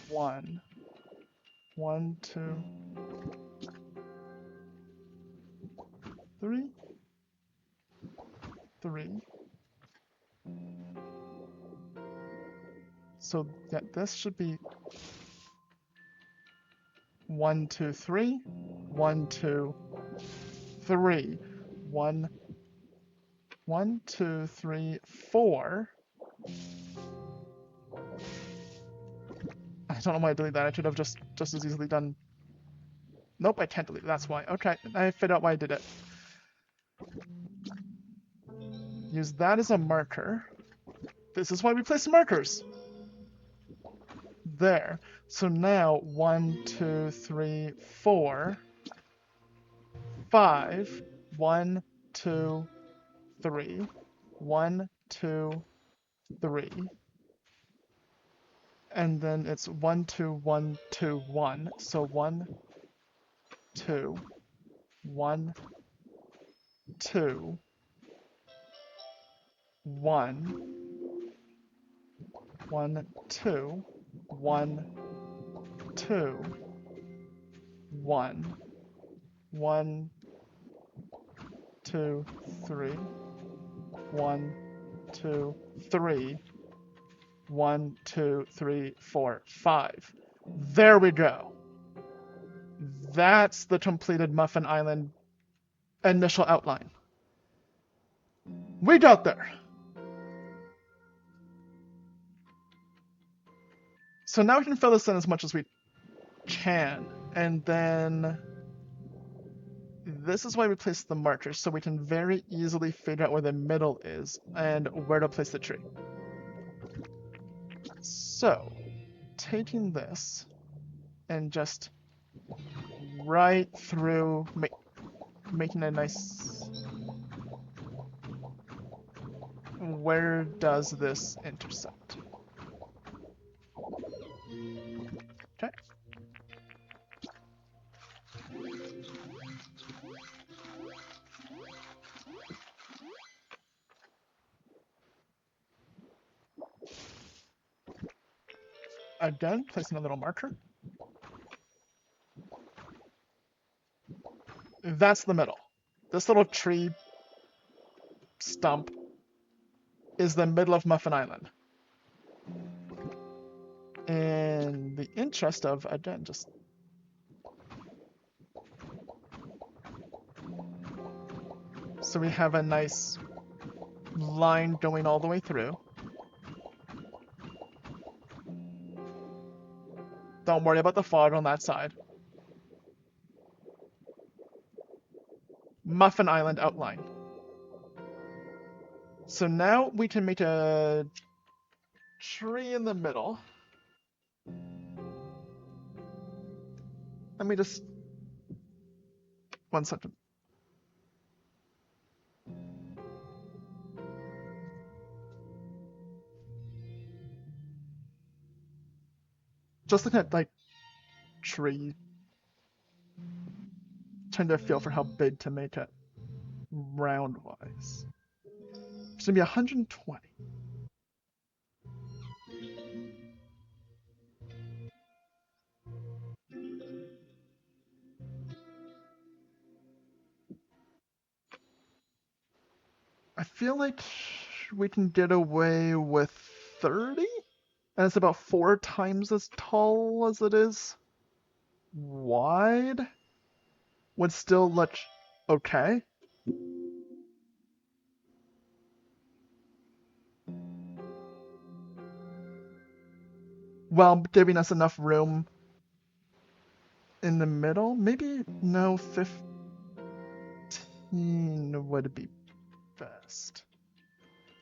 Speaker 1: 1. 1, 2, 3, 3. So yeah, this should be 1, 2, 3. 1, 2, 3. 1, 1, 2, 3, 4. I don't know why I deleted that. I should have just as easily done. Nope, I can't delete it. That's why. Okay, I figured out why I did it. Use that as a marker. This is why we place markers. There. So now 1, 2, 3, 4. 5. 1, 2, 3. 1, 2, 3. And then it's 1, 2, 1, 2, 1. So 1, 2, 1, 2, 1, 1, 2, 1, 2, 1, 1, 2, 3, 1, 2, 3, 1, 2, 3, 4, 5. There we go. That's the completed Muffin Island initial outline. We got there. So now we can fill this in as much as we can, and then this is why we place the markers, so we can very easily figure out where the middle is and where to place the tree. So, taking this and just right through, making a nice... Where does this intersect? Okay. Again, placing a little marker. That's the middle. This little tree stump is the middle of Muffin Island. In the interest of, again, just... So we have a nice line going all the way through. Don't worry about the fog on that side. Muffin Island outline. So now we can make a tree in the middle. Let me just... 1 second. Just looking at, like, tree. Trying to feel for how big to make it round-wise. It's gonna be 120. I feel like we can get away with 30? And it's about 4 times as tall as it is wide? Would still look okay. While giving us enough room in the middle? Maybe, no, 15 would be best.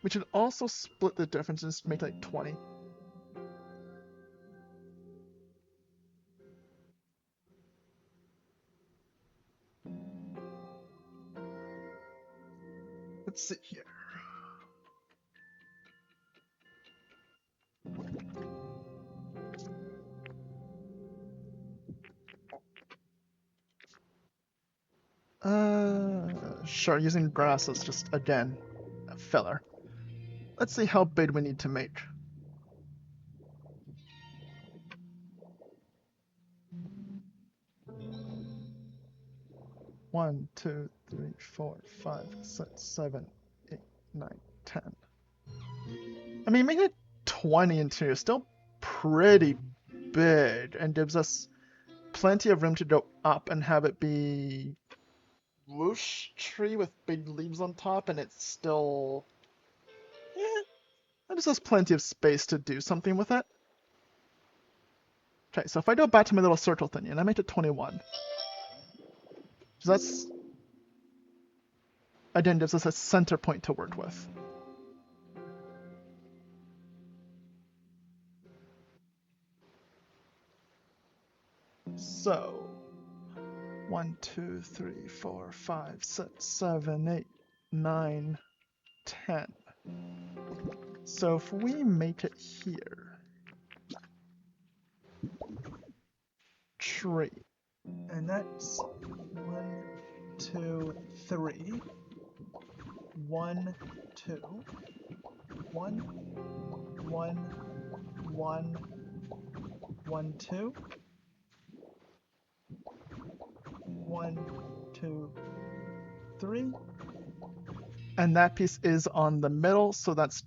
Speaker 1: We should also split the differences to make like 20. Let's see here. Sure, using grass is just, again, a filler. Let's see how big we need to make. One, 2, 3, 4, 5, 6, 7, 8, 9, 10. I mean, making it 20 and 2 is still pretty big and gives us plenty of room to go up and have it be whoosh tree with big leaves on top, and it's still... That gives us plenty of space to do something with it. Okay, so if I go back to my little circle thingy and I make it 21. So that's... Again, gives us a center point to work with. So... 1, 2, 3, 4, 5, 6, 7, 8, 9, 10. So if we make it here, tree, and that's 1, 2, 3, 1, 2, 1, 1, 1, 1, 2, 1, 2, 3, and that piece is on the middle, so that's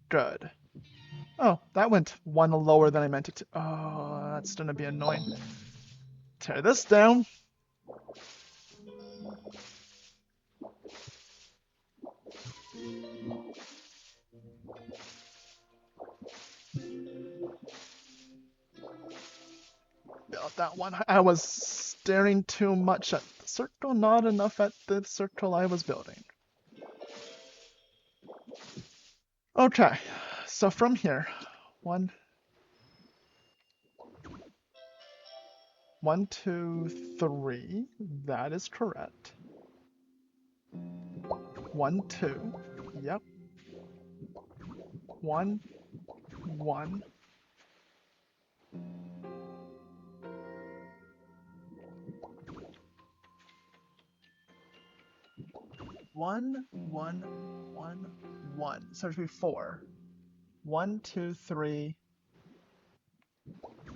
Speaker 1: good. Oh, that went one lower than I meant it to. Oh, that's gonna be annoying. Tear this down. Build that one. I was staring too much at the circle, not enough at the circle I was building. Okay, so from here, 1, 2, 3, that is correct. 1, 2, yep. 1, 1. 1, 1, 1, 1. So it should be 4. 1, 2, 3,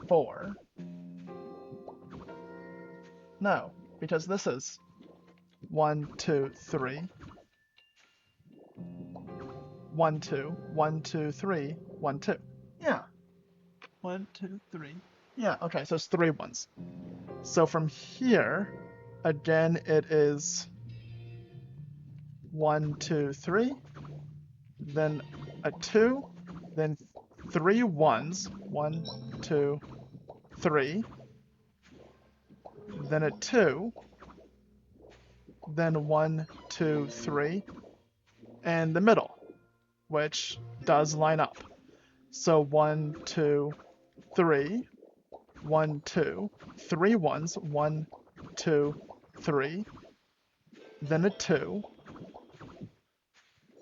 Speaker 1: 4. No, because this is 1, 2, 3. 1, 2, 1, 2, 3, 1, 2. Yeah. 1, 2, 3. Yeah, okay, so it's 3 ones. So from here, again, it is 1, 2, 3, then a 2, then 3 ones, 1, 2, 3, then a 2, then 1, 2, 3, and the middle, which does line up. So 1, 2, 3, 1, 2, 3 ones, 1, 2, 3, then a 2,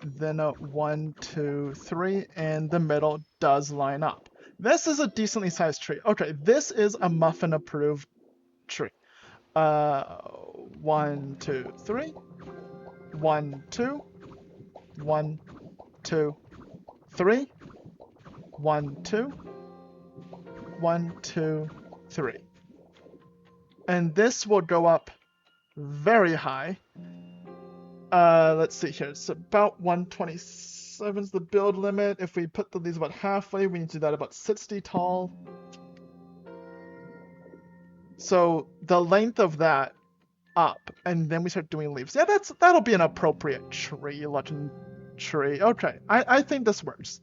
Speaker 1: then a 1, 2, 3, and the middle does line up. This is a decently sized tree. Okay, this is a Muffin approved tree. 1, 2, 3, 1, 2, 1, 2, 3, 1, 2, 1, 2, 3. And this will go up very high. Let's see here. It's about 127 is the build limit. If we put these about halfway, we need to do that about 60 tall. So the length of that up, and then we start doing leaves. Yeah, that'll be an appropriate tree, looking tree. Okay, I think this works.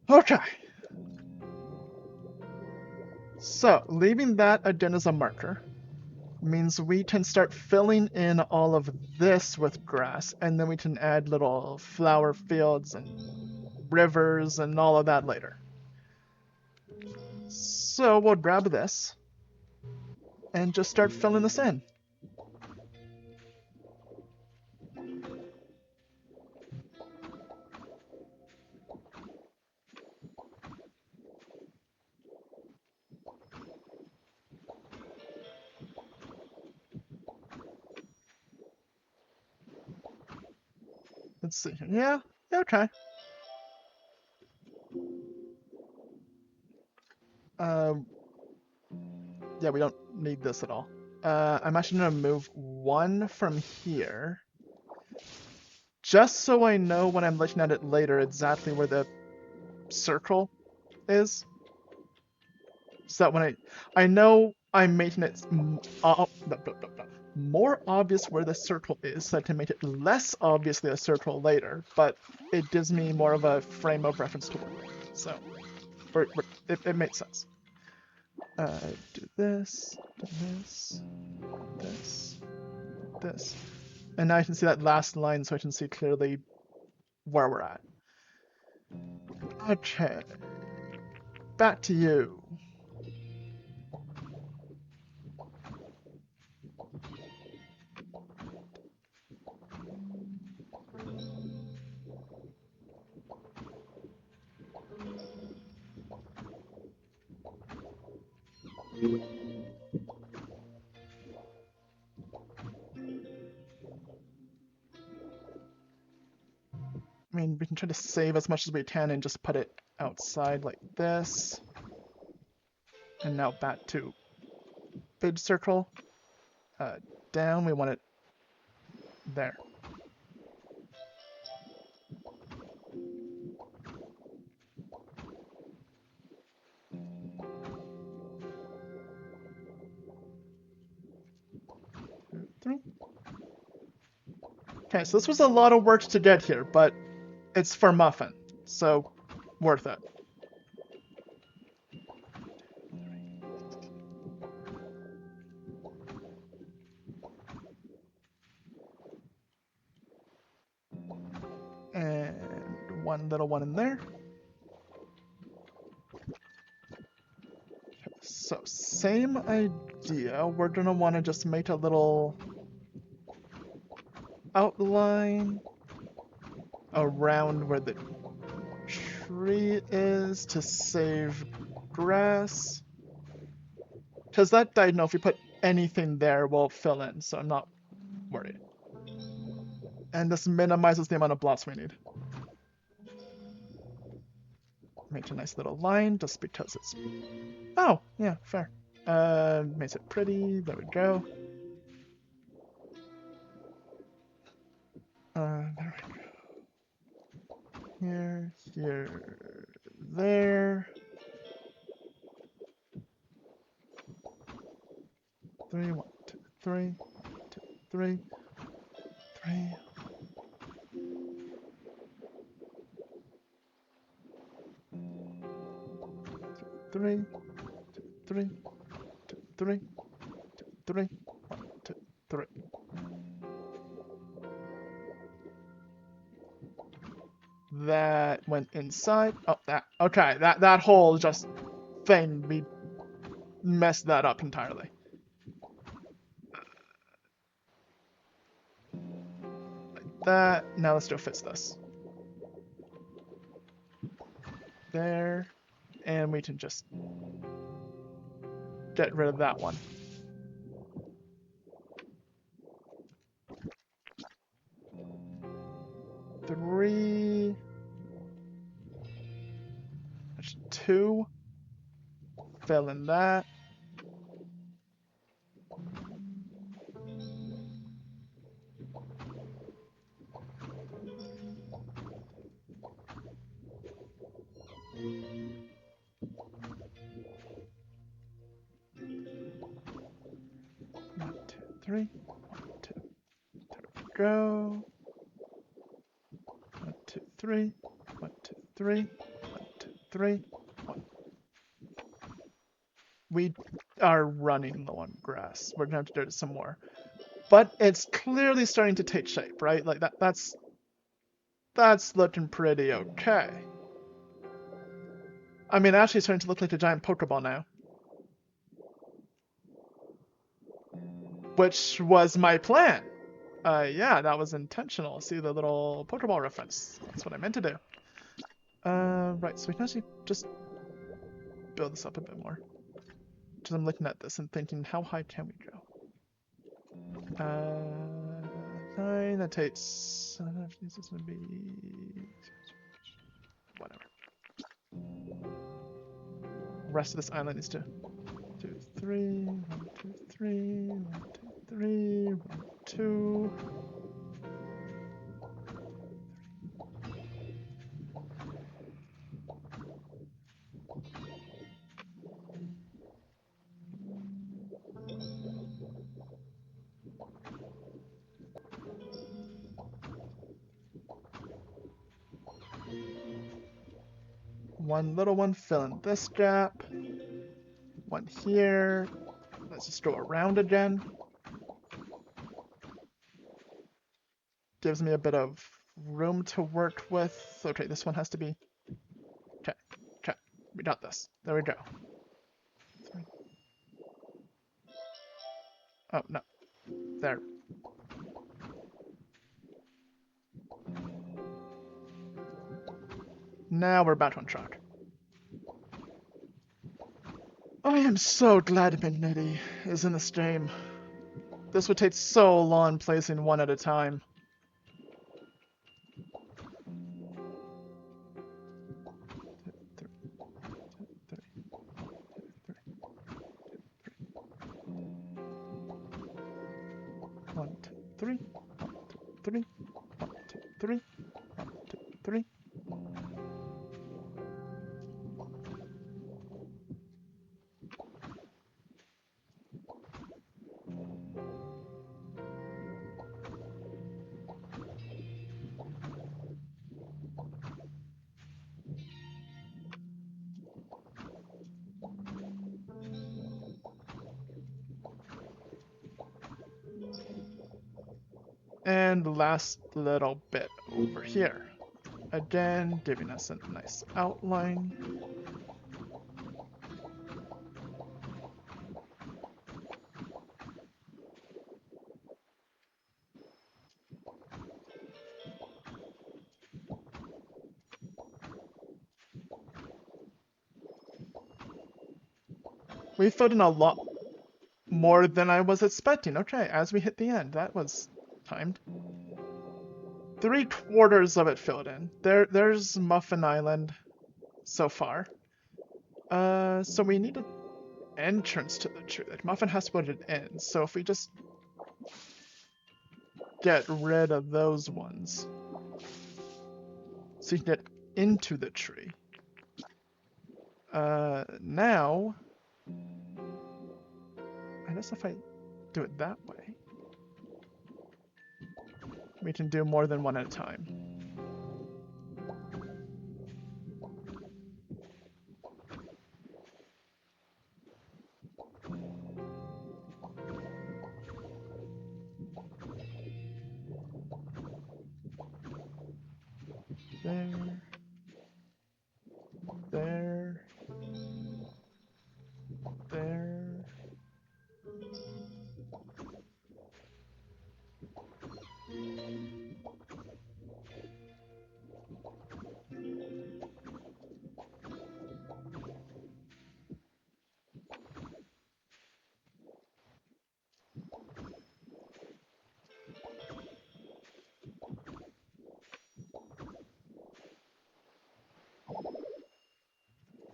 Speaker 1: Okay. So leaving that again as a marker means we can start filling in all of this with grass, and then we can add little flower fields and rivers and all of that later. So we'll grab this and just start filling this in. Let's see here. Yeah, okay. Yeah, we don't need this at all. I'm actually gonna move 1 from here, just so I know when I'm looking at it later exactly where the circle is. So that when I know I'm making it more obvious where the circle is, so I can make it less obviously a circle later, but it gives me more of a frame of reference to work with. So it makes sense. Do this, this. And now I can see that last line, so I can see clearly where we're at. Okay. Back to you. I mean, we can try to save as much as we can and just put it outside like this. And now back to big circle. Down, we want it there. Two, three. Okay, so this was a lot of work to get here, but it's for Muffin, so worth it. And one little one in there. So same idea, we're gonna want to just make a little outline around where the tree is to save grass. Because that diagonal, if we put anything there, will fill in, so I'm not worried. And this minimizes the amount of blocks we need. Make a nice little line just because it's... Oh, yeah, fair. Makes it pretty. There we go. There we go. Here, here, there. 3, 1, 2, 3, 1, 2, 3, 3. Three, two, three, two, three, two, three, 1, 2, 3. That went inside. Oh, that. Okay, that whole just thing, we messed that up entirely. Like that. Now let's do fix this. There. And we can just get rid of that one. Three. There's 2. Fill in that. One, two, three. 1, 2. There we go. 1, 2, 3. 1, 2, 3. 1, 2, 3. 1. We are running low on grass. We're gonna have to do it some more. But it's clearly starting to take shape, right? Like that's looking pretty okay. I mean, actually it's starting to look like a giant Pokeball now. Which was my plan. Yeah, that was intentional. See the little Pokeball reference. That's what I meant to do. Right, so we can actually just build this up a bit more. Because I'm looking at this and thinking, how high can we go? 9, that takes... this is going to be... whatever. Rest of this island needs to... 2, 3, 1, 2, 3, 1, 2, 3, 1, 2... One little one fill in this gap. One here. Let's just go around again. Gives me a bit of room to work with. Okay, this one has to be... Okay, okay. We got this. There we go. 3. Oh, no. There. Now we're back on track. I am so glad McNitty is in this game. This would take so long placing one at a time. One, two, three. 1, 2, 3. 1, 2, 3. 1, 2, 3. And the last little bit over here. Again, giving us a nice outline. We filled in a lot more than I was expecting. Okay, as we hit the end, that was timed. 3/4 of it filled in. There's Muffin Island so far. So we need an entrance to the tree. Like Muffin has to put it in. So if we just get rid of those ones, so you can get into the tree. Now, I guess if I do it that way, we can do more than one at a time. There. There.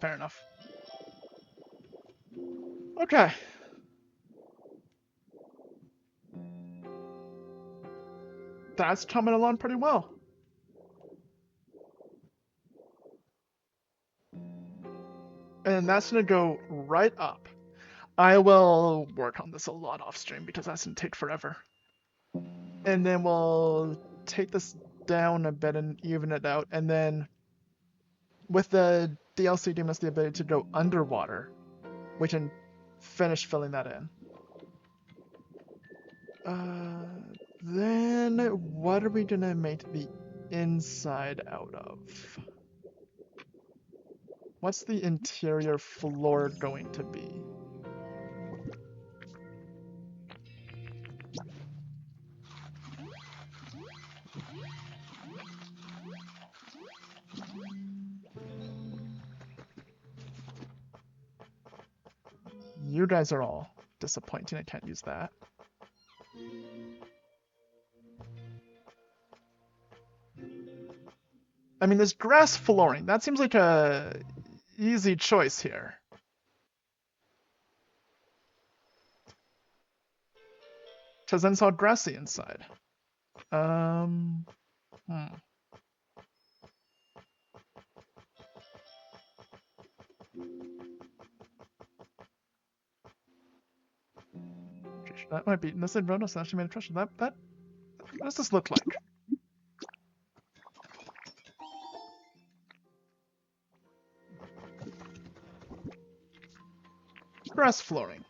Speaker 1: Fair enough. Okay. That's coming along pretty well. And that's gonna go right up. I will work on this a lot off stream because that's gonna take forever. And then we'll take this down a bit and even it out. And then with the DLC giving us the ability to go underwater, we can finish filling that in. Then what are we gonna make the inside out of? What's the interior floor going to be? You guys are all disappointing. I can't use that. I mean, there's grass flooring. That seems like a easy choice here. Because then it's all grassy inside. That might be. This bonus actually made a question. What does this look like? Grass flooring.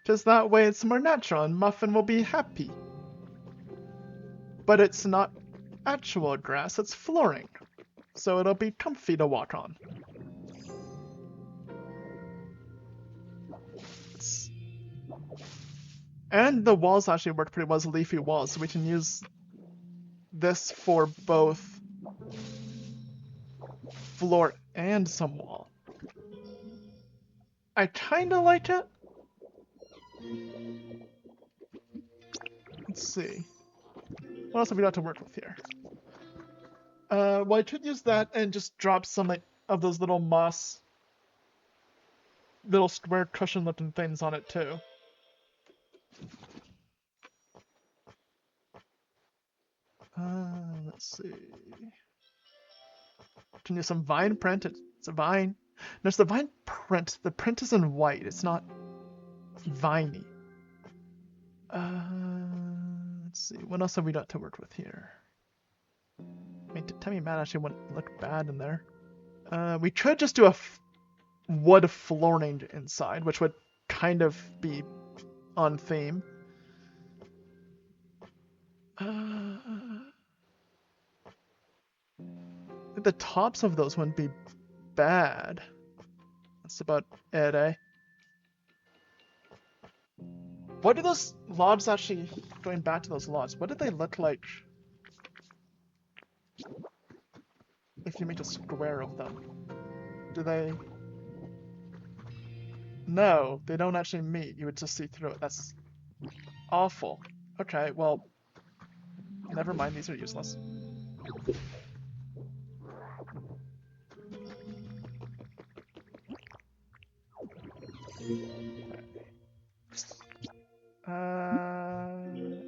Speaker 1: Just that way it's more natural and Muffin will be happy. But it's not actual grass, it's flooring. So it'll be comfy to walk on. And the walls actually work pretty well as leafy walls, so we can use this for both floor and some wall. I kinda like it. Let's see. What else have we got to work with here? Well, I could use that and just drop some of those little moss, little square cushion-looking things on it too. Let's see. Can use some vine print. It's a vine. No, it's the vine print. The print is in white. It's not viney. Let's see. What else have we got to work with here? I mean, tell me mat actually wouldn't look bad in there. We could just do a wood flooring inside, which would kind of be on theme. The tops of those wouldn't be bad. That's about it, eh? What do those logs actually, going back to those logs, what did they look like if you make a square of them? Do they... No, they don't actually meet. You would just see through it. That's awful. Okay, well, never mind. These are useless.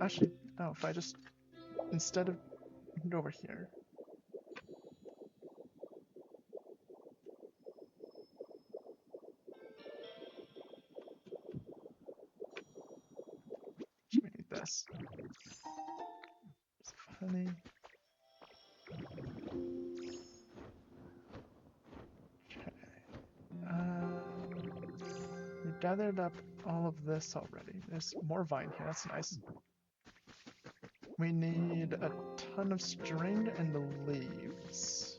Speaker 1: Actually, no, if I just, instead of, we can go over here. We need this. It's funny. Okay. We gathered up all of this already. There's more vine here, that's nice. We need a ton of string and the leaves.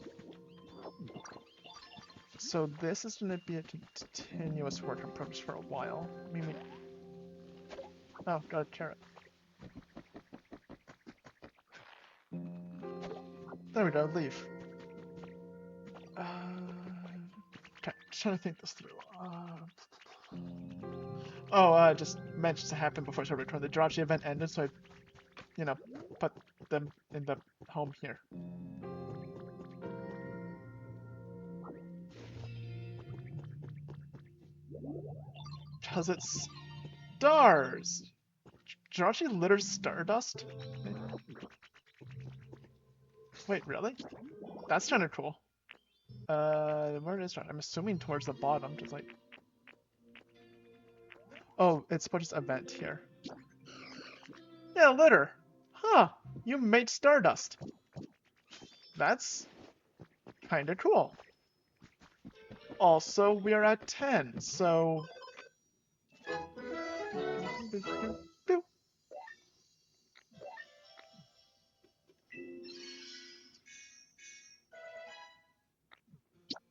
Speaker 1: So this is going to be a continuous work in progress for a while. I mean, oh, got a carrot. There we go, leaf. Okay, just trying to think this through. Just mentioned to happen before I started recording. The Jirachi event ended, so I, put them in the home here. Because it's stars! Jirachi litters stardust? Wait, really? That's kind of cool. Where is it? I'm assuming towards the bottom, just like... Oh, it's supposed to event here. Yeah, litter! Huh, you made stardust. That's kinda cool. Also, we're at 10, so...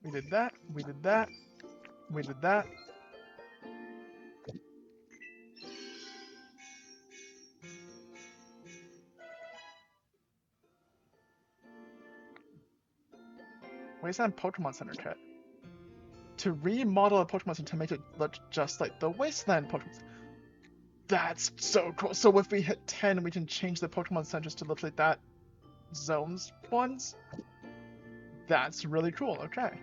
Speaker 1: We did that, we did that, we did that. Wasteland Pokemon Center kit. To remodel a Pokemon Center to make it look just like the Wasteland Pokemon Center. That's so cool. So if we hit 10, we can change the Pokemon Centers to look like that zones ones. That's really cool. Okay.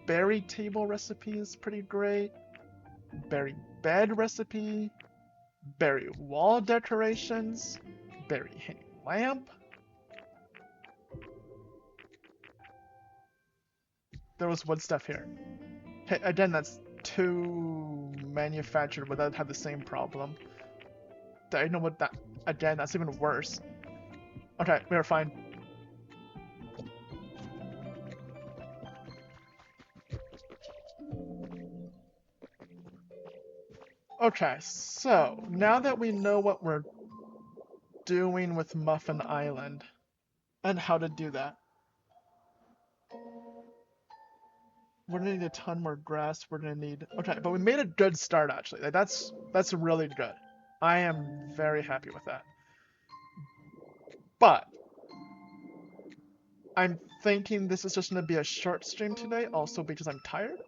Speaker 1: Berry table recipe is pretty great. Berry bed recipe. Berry wall decorations. Berry hanging lamp. There was wood stuff here. Hey, again, that's two manufactured without have the same problem. I know what that. Again, that's even worse. Okay, we are fine. Okay, so now that we know what we're doing with Muffin Island and how to do that. We're gonna need a ton more grass. We're gonna need... Okay, but we made a good start, actually. Like, that's really good. I am very happy with that. But I'm thinking this is just gonna be a short stream today, also because I'm tired.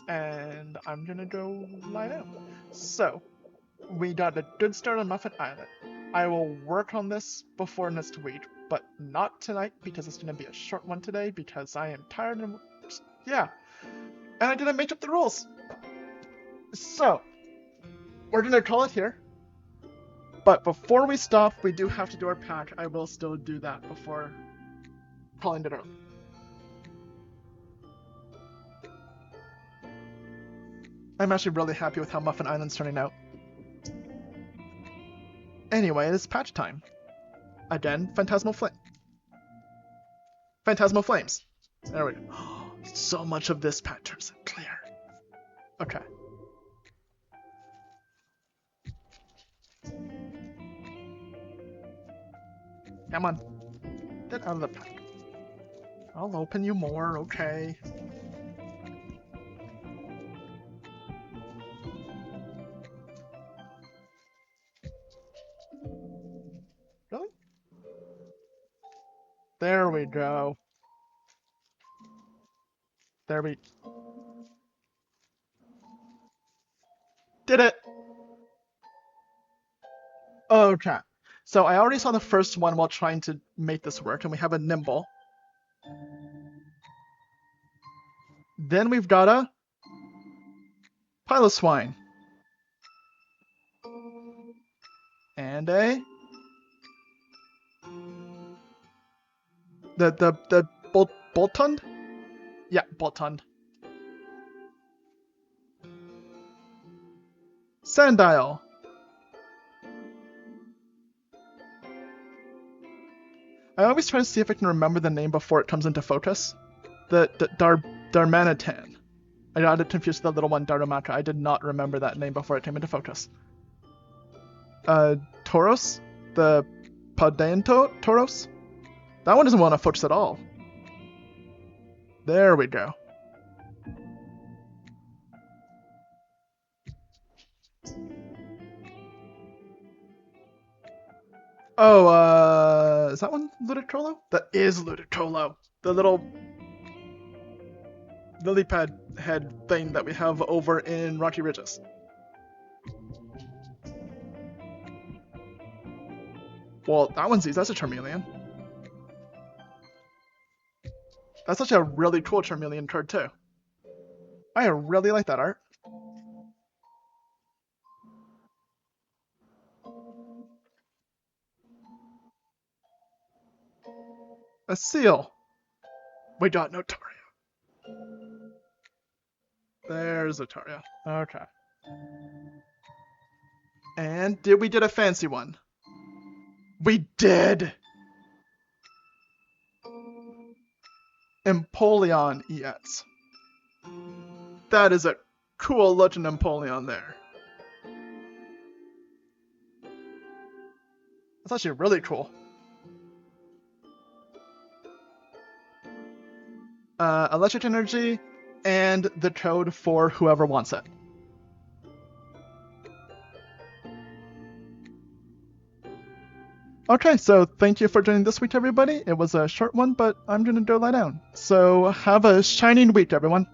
Speaker 1: And I'm gonna go lie down. So, we got a good start on Muffin Island. I will work on this before next week, but not tonight because it's gonna be a short one today because I am tired and... yeah. And I didn't make up the rules. So, we're gonna call it here. But before we stop, we do have to do our pack. I will still do that before calling it early. I'm actually really happy with how Muffin Island's turning out. Anyway, it is patch time. Again, Phantasmal Flames. There we go. So much of this patch turns clear. Okay. Come on. Get out of the pack. I'll open you more, okay. Really? There we go. There we... did it! Okay. So I already saw the first one while trying to make this work, and we have a Nimble. Then we've got a Piloswine. And a... The Boltund? Yeah, Boltund. Sandile. I always try to see if I can remember the name before it comes into focus. The Darmanitan. I got it confused with the little one, Darumaka. I did not remember that name before it came into focus. Tauros? The Padaean Tauros? That one doesn't want to focus at all. There we go. Oh, is that one Ludicolo? That is Ludicolo. The little lily pad head thing that we have over in Rocky Ridges. Well, that one's easy. That's a Charmeleon. That's actually a really cool Charmeleon card, too. I really like that art. A Seal. We got no Taria. There's a Taria. Okay. And we did a fancy one. We did! Empoleon EX. That is a cool looking Empoleon there. That's actually really cool. Electric Energy, and the code for whoever wants it. Okay, so thank you for joining this week, everybody. It was a short one, but I'm gonna go lie down. So have a shining week, everyone.